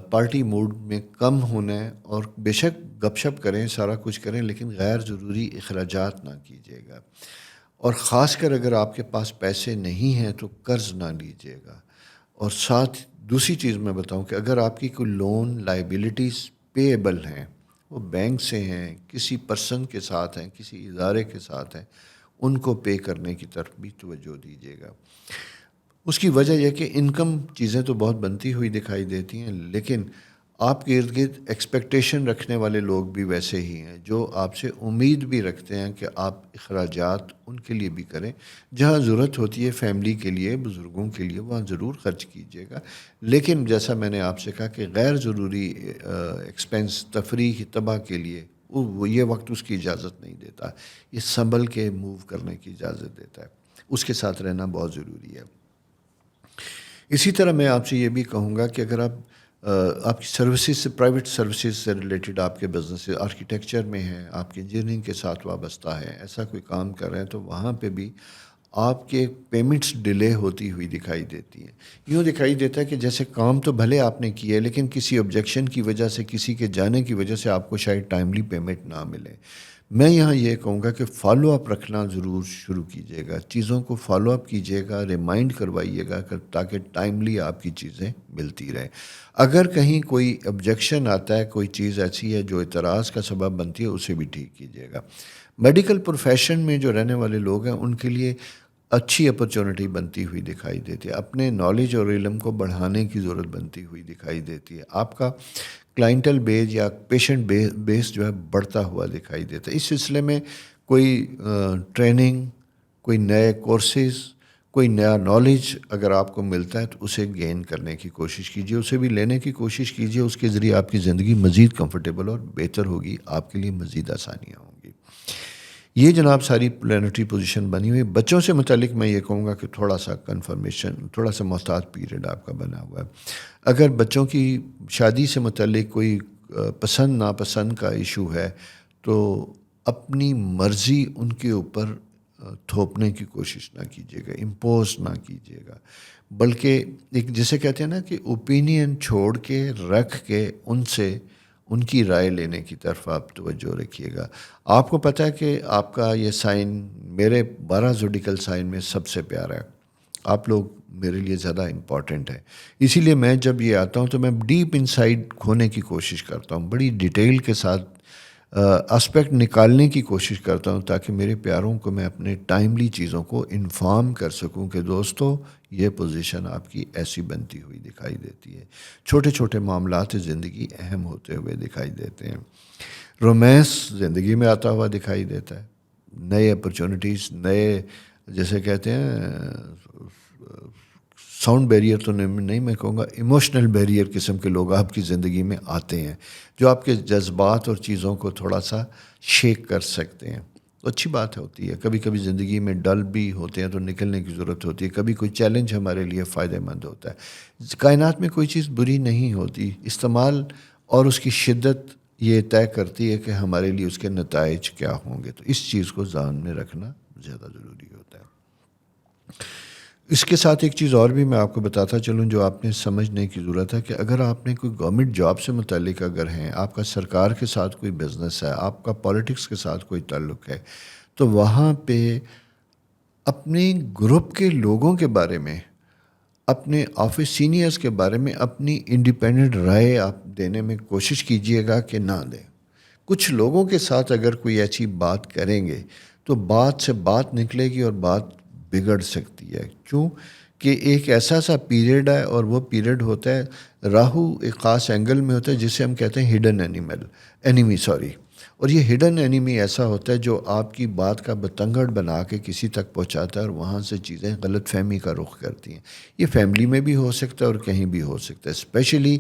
پارٹی موڈ میں کم ہونا ہے، اور بے شک گپ شپ کریں، سارا کچھ کریں، لیکن غیر ضروری اخراجات نہ کیجیے گا. اور خاص کر اگر آپ کے پاس پیسے نہیں ہیں تو قرض نہ لیجیے گا. اور ساتھ دوسری چیز میں بتاؤں کہ اگر آپ کی کوئی لون لائبلٹیز پے ایبل ہیں، وہ بینک سے ہیں، کسی پرسن کے ساتھ ہیں، کسی ادارے کے ساتھ ہیں، ان کو پے کرنے کی طرف بھی توجہ دیجیے گا. اس کی وجہ یہ کہ انکم چیزیں تو بہت بنتی ہوئی دکھائی دیتی ہیں، لیکن آپ کے ارد گرد ایکسپیکٹیشن رکھنے والے لوگ بھی ویسے ہی ہیں جو آپ سے امید بھی رکھتے ہیں کہ آپ اخراجات ان کے لیے بھی کریں. جہاں ضرورت ہوتی ہے فیملی کے لیے، بزرگوں کے لیے، وہاں ضرور خرچ کیجیے گا. لیکن جیسا میں نے آپ سے کہا کہ غیر ضروری ایکسپینس، تفریح، تباہ کے لیے یہ وقت اس کی اجازت نہیں دیتا. یہ سنبھل کے موو کرنے کی اجازت دیتا ہے. اس کے ساتھ رہنا بہت ضروری ہے. اسی طرح میں آپ سے یہ بھی کہوں گا کہ اگر آپ کی سروسز سے، پرائیویٹ سروسز سے ریلیٹڈ آپ کے بزنس آرکیٹیکچر میں ہیں، آپ کی انجینئرنگ کے ساتھ وابستہ ہے، ایسا کوئی کام کر رہے ہیں، تو وہاں پہ بھی آپ کے پیمنٹس ڈیلے ہوتی ہوئی دکھائی دیتی ہیں. یوں دکھائی دیتا ہے کہ جیسے کام تو بھلے آپ نے کیے، لیکن کسی آبجیکشن کی وجہ سے، کسی کے جانے کی وجہ سے آپ کو شاید ٹائملی پیمنٹ نہ ملے. میں یہاں یہ کہوں گا کہ فالو اپ رکھنا ضرور شروع کیجیے گا. چیزوں کو فالو اپ کیجیے گا، ریمائنڈ کروائیے گا تاکہ ٹائملی آپ کی چیزیں ملتی رہیں. اگر کہیں کوئی آبجیکشن آتا ہے، کوئی چیز ایسی ہے جو اعتراض کا سبب بنتی ہے، اسے بھی ٹھیک کیجیے گا. میڈیکل پروفیشن میں جو رہنے والے لوگ ہیں ان کے لیے اچھی اپرچونٹی بنتی ہوئی دکھائی دیتی ہے. اپنے نالج اور علم کو بڑھانے کی ضرورت بنتی ہوئی دکھائی دیتی ہے. آپ کا کلائنٹل بیس یا پیشنٹ بیس جو ہے بڑھتا ہوا دکھائی دیتا ہے. اس سلسلے میں کوئی ٹریننگ، کوئی نئے کورسز، کوئی نیا نالج اگر آپ کو ملتا ہے تو اسے گین کرنے کی کوشش کیجیے، اسے بھی لینے کی کوشش کیجیے. اس کے ذریعے آپ کی زندگی مزید کمفرٹیبل اور بہتر ہوگی، آپ کے لیے مزید آسانیاں ہوں گی. یہ جناب ساری پلانٹری پوزیشن بنی ہوئی. بچوں سے متعلق میں یہ کہوں گا کہ تھوڑا سا کنفرمیشن، تھوڑا سا محتاط پیریڈ آپ کا بنا ہوا ہے. اگر بچوں کی شادی سے متعلق کوئی پسند ناپسند کا ایشو ہے تو اپنی مرضی ان کے اوپر تھوپنے کی کوشش نہ کیجیے گا، امپوز نہ کیجیے گا، بلکہ ایک جسے کہتے ہیں نا کہ اوپینین چھوڑ کے رکھ کے ان سے ان کی رائے لینے کی طرف آپ توجہ رکھیے گا. آپ کو پتہ ہے کہ آپ کا یہ سائن میرے 12 زوڈیکل سائن میں سب سے پیارا ہے. آپ لوگ میرے لیے زیادہ امپورٹنٹ ہیں. اسی لیے میں جب یہ آتا ہوں تو میں ڈیپ انسائڈ کھونے کی کوشش کرتا ہوں، بڑی ڈیٹیل کے ساتھ اسپیکٹ نکالنے کی کوشش کرتا ہوں تاکہ میرے پیاروں کو میں اپنے ٹائملی چیزوں کو انفارم کر سکوں کہ دوستو یہ پوزیشن آپ کی ایسی بنتی ہوئی دکھائی دیتی ہے. چھوٹے چھوٹے معاملات زندگی اہم ہوتے ہوئے دکھائی دیتے ہیں. رومانس زندگی میں آتا ہوا دکھائی دیتا ہے. نئے اپرچونٹیز، نئے جیسے کہتے ہیں ساؤنڈ بیریئر تو نہیں میں کہوں گا، ایموشنل بیریئر قسم کے لوگ آپ کی زندگی میں آتے ہیں جو آپ کے جذبات اور چیزوں کو تھوڑا سا شیک کر سکتے ہیں. تو اچھی بات ہوتی ہے. کبھی کبھی زندگی میں ڈل بھی ہوتے ہیں تو نکلنے کی ضرورت ہوتی ہے. کبھی کوئی چیلنج ہمارے لیے فائدہ مند ہوتا ہے. کائنات میں کوئی چیز بری نہیں ہوتی، استعمال اور اس کی شدت یہ طے کرتی ہے کہ ہمارے لیے اس کے نتائج کیا ہوں گے. تو اس چیز کو ذہن میں رکھنا زیادہ ضروری ہوتا ہے. اس کے ساتھ ایک چیز اور بھی میں آپ کو بتاتا چلوں جو آپ نے سمجھنے کی ضرورت ہے کہ اگر آپ نے کوئی گورنمنٹ جاب سے متعلق اگر ہیں، آپ کا سرکار کے ساتھ کوئی بزنس ہے، آپ کا پالیٹکس کے ساتھ کوئی تعلق ہے، تو وہاں پہ اپنے گروپ کے لوگوں کے بارے میں، اپنے آفس سینئرز کے بارے میں اپنی انڈیپینڈنٹ رائے آپ دینے میں کوشش کیجئے گا کہ نہ دیں. کچھ لوگوں کے ساتھ اگر کوئی ایسی بات کریں گے تو بات سے بات نکلے گی اور بات بگڑ سکتی ہے. کیوں کہ ایک ایسا سا پیریڈ ہے اور وہ پیریڈ ہوتا ہے، راہو ایک خاص اینگل میں ہوتا ہے جسے ہم کہتے ہیں ہڈن اینیمی. اور یہ ہڈن اینیمی ایسا ہوتا ہے جو آپ کی بات کا بتنگڑ بنا کے کسی تک پہنچاتا ہے اور وہاں سے چیزیں غلط فہمی کا رخ کرتی ہیں. یہ فیملی میں بھی ہو سکتا ہے اور کہیں بھی ہو سکتا ہے، اسپیشلی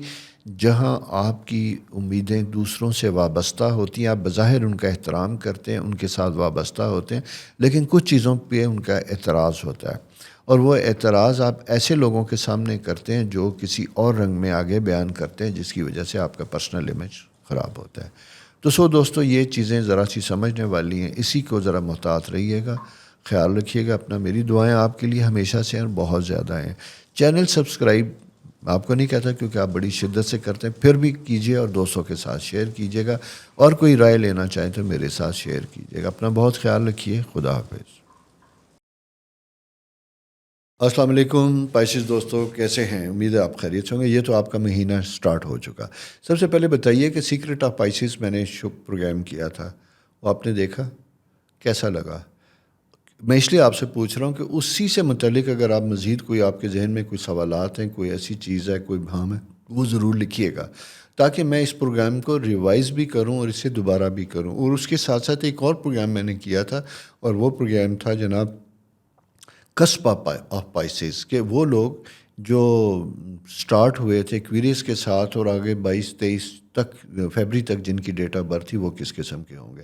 جہاں آپ کی امیدیں دوسروں سے وابستہ ہوتی ہیں. آپ بظاہر ان کا احترام کرتے ہیں، ان کے ساتھ وابستہ ہوتے ہیں، لیکن کچھ چیزوں پہ ان کا اعتراض ہوتا ہے اور وہ اعتراض آپ ایسے لوگوں کے سامنے کرتے ہیں جو کسی اور رنگ میں آگے بیان کرتے ہیں، جس کی وجہ سے آپ کا پرسنل امیج خراب ہوتا ہے. تو دوستو یہ چیزیں ذرا سی سمجھنے والی ہیں، اسی کو ذرا محتاط رہیے گا، خیال رکھیے گا اپنا. میری دعائیں آپ کے لیے ہمیشہ سے اور بہت زیادہ ہیں. چینل سبسکرائب آپ کو نہیں کہتا کیونکہ آپ بڑی شدت سے کرتے ہیں، پھر بھی کیجئے اور دوستوں کے ساتھ شیئر کیجئے گا، اور کوئی رائے لینا چاہیں تو میرے ساتھ شیئر کیجئے گا. اپنا بہت خیال رکھیے. خدا حافظ. السلام علیکم پائسز دوستوں، کیسے ہیں؟ امید ہے آپ خیریت سے ہوں گے۔ یہ تو آپ کا مہینہ سٹارٹ ہو چکا۔ سب سے پہلے بتائیے کہ سیکرٹ آف پائسز میں نے شو پروگرام کیا تھا، وہ آپ نے دیکھا؟ کیسا لگا؟ میں اس لیے آپ سے پوچھ رہا ہوں کہ اسی سے متعلق اگر آپ مزید کوئی آپ کے ذہن میں کوئی سوالات ہیں، کوئی ایسی چیز ہے، کوئی بھام ہے، وہ ضرور لکھیے گا، تاکہ میں اس پروگرام کو ریوائز بھی کروں اور اسے دوبارہ بھی کروں۔ اور اس کے ساتھ ساتھ ایک اور پروگرام میں نے کیا تھا، اور وہ پروگرام تھا جناب کسپ آف پائسز، کہ وہ لوگ جو سٹارٹ ہوئے تھے ایکویریس کے ساتھ اور آگے 22-23 تک فیبری تک جن کی ڈیٹ آف برتھ تھی، وہ کس قسم کے ہوں گے۔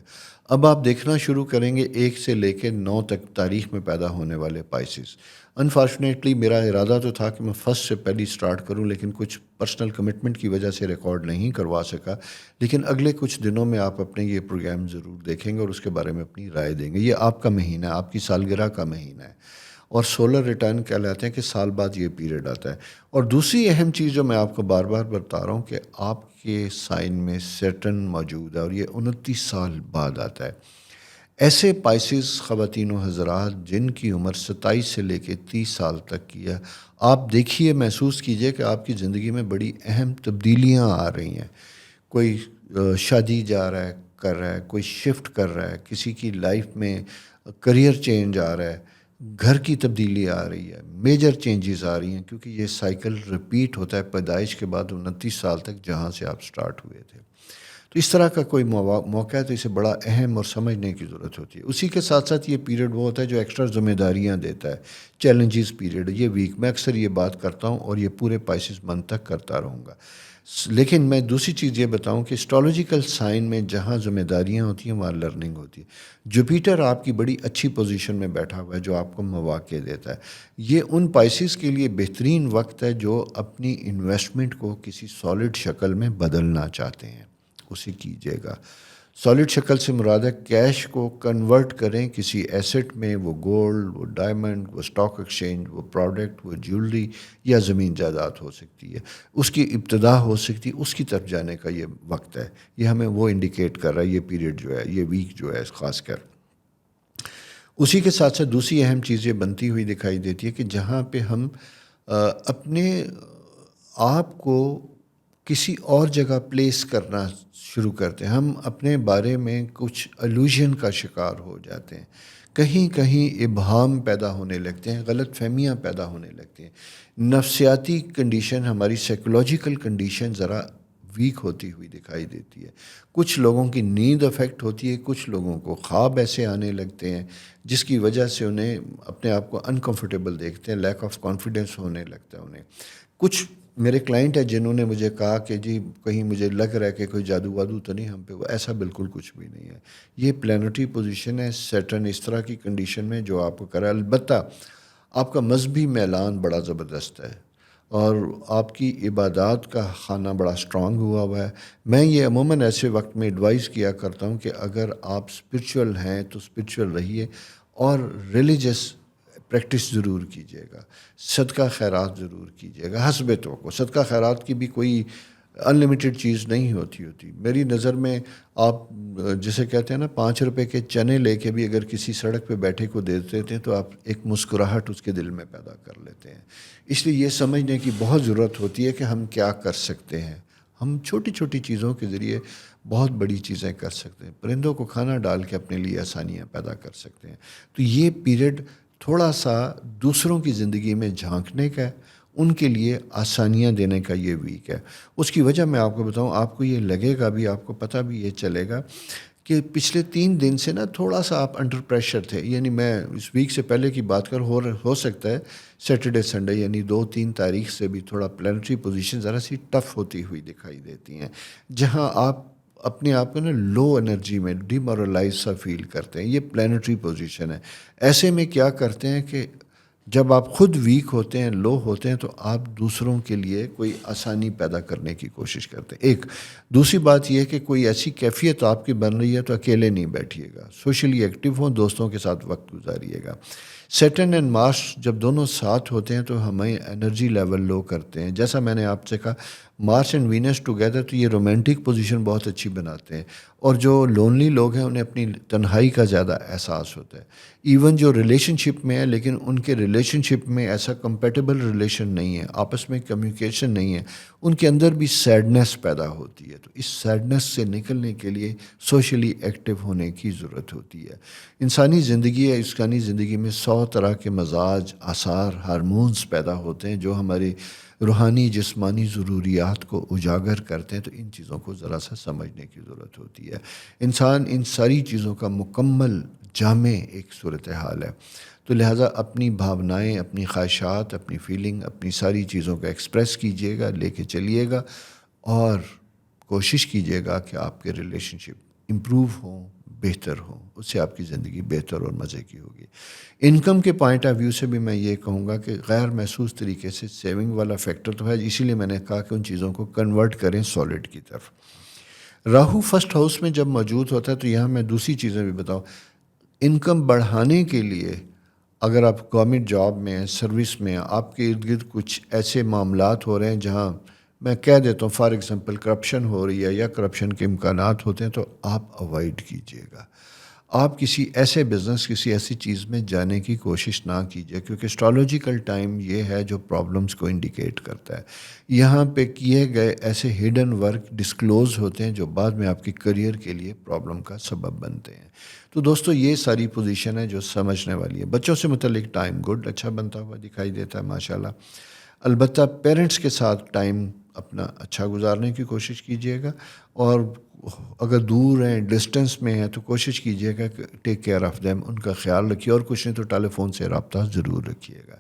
اب آپ دیکھنا شروع کریں گے 1 سے لے کے 9 تک تاریخ میں پیدا ہونے والے پائسز۔ انفارچونیٹلی میرا ارادہ تو تھا کہ میں فرسٹ سے پہلی سٹارٹ کروں، لیکن کچھ پرسنل کمٹمنٹ کی وجہ سے ریکارڈ نہیں کروا سکا، لیکن اگلے کچھ دنوں میں آپ اپنے یہ پروگرام ضرور دیکھیں گے اور اس کے بارے میں اپنی رائے دیں گے۔ یہ آپ کا مہینہ ہے، آپ کی سالگرہ کا مہینہ ہے، اور سولر ریٹرن کہلاتے ہیں کہ سال بعد یہ پیریڈ آتا ہے۔ اور دوسری اہم چیز جو میں آپ کو بار بار بتا رہا ہوں کہ آپ کے سائن میں سیٹرن موجود ہے، اور یہ 29 سال بعد آتا ہے۔ ایسے پائسز خواتین و حضرات جن کی عمر 27 سے لے کے 30 سال تک کی ہے، آپ دیکھیے، محسوس کیجئے کہ آپ کی زندگی میں بڑی اہم تبدیلیاں آ رہی ہیں۔ کوئی شادی جا رہا ہے، کر رہا ہے، کوئی شفٹ کر رہا ہے، کسی کی لائف میں کریئر چینج آ رہا ہے، گھر کی تبدیلی آ رہی ہے، میجر چینجز آ رہی ہیں، کیونکہ یہ سائیکل رپیٹ ہوتا ہے پیدائش کے بعد 29 سال تک جہاں سے آپ سٹارٹ ہوئے تھے۔ تو اس طرح کا کوئی موقع ہے تو اسے بڑا اہم اور سمجھنے کی ضرورت ہوتی ہے۔ اسی کے ساتھ ساتھ یہ پیریڈ وہ ہوتا ہے جو ایکسٹرا ذمہ داریاں دیتا ہے، چیلنجز پیریڈ، یہ ویک میں اکثر یہ بات کرتا ہوں اور یہ پورے پائسز منتھ تک کرتا رہوں گا۔ لیکن میں دوسری چیز یہ بتاؤں کہ اسٹرالوجیکل سائن میں جہاں ذمہ داریاں ہوتی ہیں وہاں لرننگ ہوتی ہے۔ جوپیٹر آپ کی بڑی اچھی پوزیشن میں بیٹھا ہوا ہے جو آپ کو مواقع دیتا ہے۔ یہ ان پائسز کے لیے بہترین وقت ہے جو اپنی انویسٹمنٹ کو کسی سالڈ شکل میں بدلنا چاہتے ہیں، اسے کیجیے گا۔ سالڈ شکل سے مراد ہے کیش کو کنورٹ کریں کسی ایسٹ میں، وہ گولڈ، وہ ڈائمنڈ، وہ سٹاک ایکسچینج، وہ پروڈکٹ، وہ جیولری یا زمین جائیداد ہو سکتی ہے۔ اس کی ابتدا ہو سکتی ہے، اس کی طرف جانے کا یہ وقت ہے۔ یہ ہمیں وہ انڈیکیٹ کر رہا ہے، یہ پیریڈ جو ہے، یہ ویک جو ہے خاص کر۔ اسی کے ساتھ ساتھ دوسری اہم چیز یہ بنتی ہوئی دکھائی دیتی ہے کہ جہاں پہ ہم اپنے آپ کو کسی اور جگہ پلیس کرنا شروع کرتے ہیں، ہم اپنے بارے میں کچھ الوژن کا شکار ہو جاتے ہیں، کہیں کہیں ابہام پیدا ہونے لگتے ہیں، غلط فہمیاں پیدا ہونے لگتی ہیں، نفسیاتی کنڈیشن، ہماری سائیکولوجیکل کنڈیشن ذرا ویک ہوتی ہوئی دکھائی دیتی ہے۔ کچھ لوگوں کی نیند افیکٹ ہوتی ہے، کچھ لوگوں کو خواب ایسے آنے لگتے ہیں جس کی وجہ سے انہیں اپنے آپ کو انکمفرٹیبل دیکھتے ہیں، لیک آف کانفیڈنس ہونے لگتا ہے انہیں۔ کچھ میرے کلائنٹ ہیں جنہوں نے مجھے کہا کہ جی کہیں مجھے لگ رہا ہے کہ کوئی جادو وادو تو نہیں ہم پہ، وہ ایسا بالکل کچھ بھی نہیں ہے۔ یہ پلانٹری پوزیشن ہے، سیٹرن اس طرح کی کنڈیشن میں جو آپ کو کرا ہے۔ البتہ آپ کا مذہبی میلان بڑا زبردست ہے اور آپ کی عبادات کا خانہ بڑا اسٹرانگ ہوا ہے۔ میں یہ عموماً ایسے وقت میں ایڈوائز کیا کرتا ہوں کہ اگر آپ اسپرچول ہیں تو اسپرچول رہیے اور ریلیجس پریکٹس ضرور کیجیے گا، صدقہ خیرات ضرور کیجیے گا حسب توقع۔ صدقہ خیرات کی بھی کوئی انلمیٹڈ چیز نہیں ہوتی میری نظر میں۔ آپ جسے کہتے ہیں نا 5 روپے کے چنے لے کے بھی اگر کسی سڑک پہ بیٹھے کو دے دیتے ہیں تو آپ ایک مسکراہٹ اس کے دل میں پیدا کر لیتے ہیں۔ اس لیے یہ سمجھنے کی بہت ضرورت ہوتی ہے کہ ہم کیا کر سکتے ہیں۔ ہم چھوٹی چھوٹی چیزوں کے ذریعے بہت بڑی چیزیں کر سکتے ہیں، پرندوں کو کھانا ڈال کے اپنے لیے آسانیاں پیدا کر سکتے ہیں۔ تو یہ پیریڈ تھوڑا سا دوسروں کی زندگی میں جھانکنے کا ہے، ان کے لیے آسانیاں دینے کا یہ ویک ہے۔ اس کی وجہ میں آپ کو بتاؤں، آپ کو یہ لگے گا بھی، آپ کو پتہ بھی یہ چلے گا کہ پچھلے 3 دن سے نا تھوڑا سا آپ انڈر پریشر تھے۔ یعنی میں اس ویک سے پہلے کی بات کر، ہو سکتا ہے سیٹرڈے سنڈے یعنی 2-3 تاریخ سے بھی تھوڑا پلانٹری پوزیشن ذرا سی ٹف ہوتی ہوئی دکھائی دیتی ہیں، جہاں آپ اپنے آپ کو نا لو انرجی میں ڈی مورلائز سا فیل کرتے ہیں۔ یہ پلانٹری پوزیشن ہے۔ ایسے میں کیا کرتے ہیں کہ جب آپ خود ویک ہوتے ہیں، لو ہوتے ہیں، تو آپ دوسروں کے لیے کوئی آسانی پیدا کرنے کی کوشش کرتے ہیں۔ ایک دوسری بات یہ ہے کہ کوئی ایسی کیفیت آپ کی بن رہی ہے تو اکیلے نہیں بیٹھیے گا، سوشلی ایکٹیو ہوں، دوستوں کے ساتھ وقت گزاریے گا۔ سیٹرن اینڈ مارس جب دونوں ساتھ ہوتے ہیں تو ہمیں انرجی لیول لو کرتے ہیں. جیسا میں نے آپ سے کہا مارس اینڈ وینس ٹوگیدر تو یہ رومانٹک پوزیشن بہت اچھی بناتے ہیں, اور جو لونلی لوگ ہیں انہیں اپنی تنہائی کا زیادہ احساس ہوتا ہے. ایون جو ریلیشن شپ میں ہے لیکن ان کے ریلیشن شپ میں ایسا کمپیٹیبل ریلیشن نہیں ہے, آپس میں کمیونیکیشن نہیں ہے, ان کے اندر بھی سیڈنس پیدا ہوتی ہے. تو اس سیڈنس سے نکلنے کے لیے سوشلی ایکٹیو ہونے کی ضرورت ہوتی ہے. انسانی زندگی ہے, انسانی زندگی میں 100 طرح کے مزاج, آثار, ہارمونز پیدا ہوتے ہیں جو ہماری روحانی جسمانی ضروریات کو اجاگر کرتے ہیں. تو ان چیزوں کو ذرا سا سمجھنے کی ضرورت ہوتی ہے. انسان ان ساری چیزوں کا مکمل جامع ایک صورتحال ہے. تو لہٰذا اپنی بھاونائیں, اپنی خواہشات, اپنی فیلنگ, اپنی ساری چیزوں کا ایکسپریس کیجیے گا, لے کے چلیے گا, اور کوشش کیجیے گا کہ آپ کے ریلیشن شپ امپروو ہوں, بہتر ہوں. اس سے آپ کی زندگی بہتر اور مزے کی ہوگی. انکم کے پوائنٹ آف ویو سے بھی میں یہ کہوں گا کہ غیر محسوس طریقے سے سیونگ والا فیکٹر تو ہے, اسی لیے میں نے کہا کہ ان چیزوں کو کنورٹ کریں سالڈ کی طرف. راہو فرسٹ ہاؤس میں جب موجود ہوتا ہے تو یہاں میں دوسری چیزیں بھی بتاؤں. انکم بڑھانے کے لیے اگر آپ گورنمنٹ جاب میں ہیں, سروس میں ہیں, آپ کے ارد گرد کچھ ایسے معاملات ہو رہے ہیں جہاں میں کہہ دیتا ہوں فار ایگزامپل کرپشن ہو رہی ہے یا کرپشن کے امکانات ہوتے ہیں, تو آپ اوائڈ کیجیے گا. آپ کسی ایسے بزنس, کسی ایسی چیز میں جانے کی کوشش نہ کیجیے, کیونکہ اسٹرالوجیکل ٹائم یہ ہے جو پرابلمس کو انڈیکیٹ کرتا ہے. یہاں پہ کیے گئے ایسے ہڈن ورک ڈسکلوز ہوتے ہیں جو بعد میں آپ کی کریئر کے لیے پرابلم کا سبب بنتے ہیں. تو دوستو یہ ساری پوزیشن ہے جو سمجھنے والی ہے. بچوں سے متعلق ٹائم گڈ, اچھا بنتا ہوا دکھائی دیتا ہے ماشاءاللہ. البتہ پیرنٹس کے ساتھ ٹائم اپنا اچھا گزارنے کی کوشش کیجیے گا, اور اگر دور ہیں, ڈسٹنس میں ہیں, تو کوشش کیجیے گا کہ ٹیک کیئر آف دیم, ان کا خیال رکھیے, اور کچھ نہیں تو ٹیلی فون سے رابطہ ضرور رکھیے گا.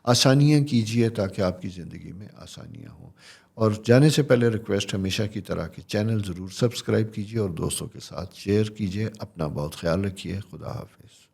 آسانیاں کیجیے تاکہ آپ کی زندگی میں آسانیاں ہوں. اور جانے سے پہلے ریکویسٹ ہمیشہ کی طرح کہ چینل ضرور سبسکرائب کیجیے اور دوستوں کے ساتھ شیئر کیجیے. اپنا بہت خیال رکھیے. خدا حافظ.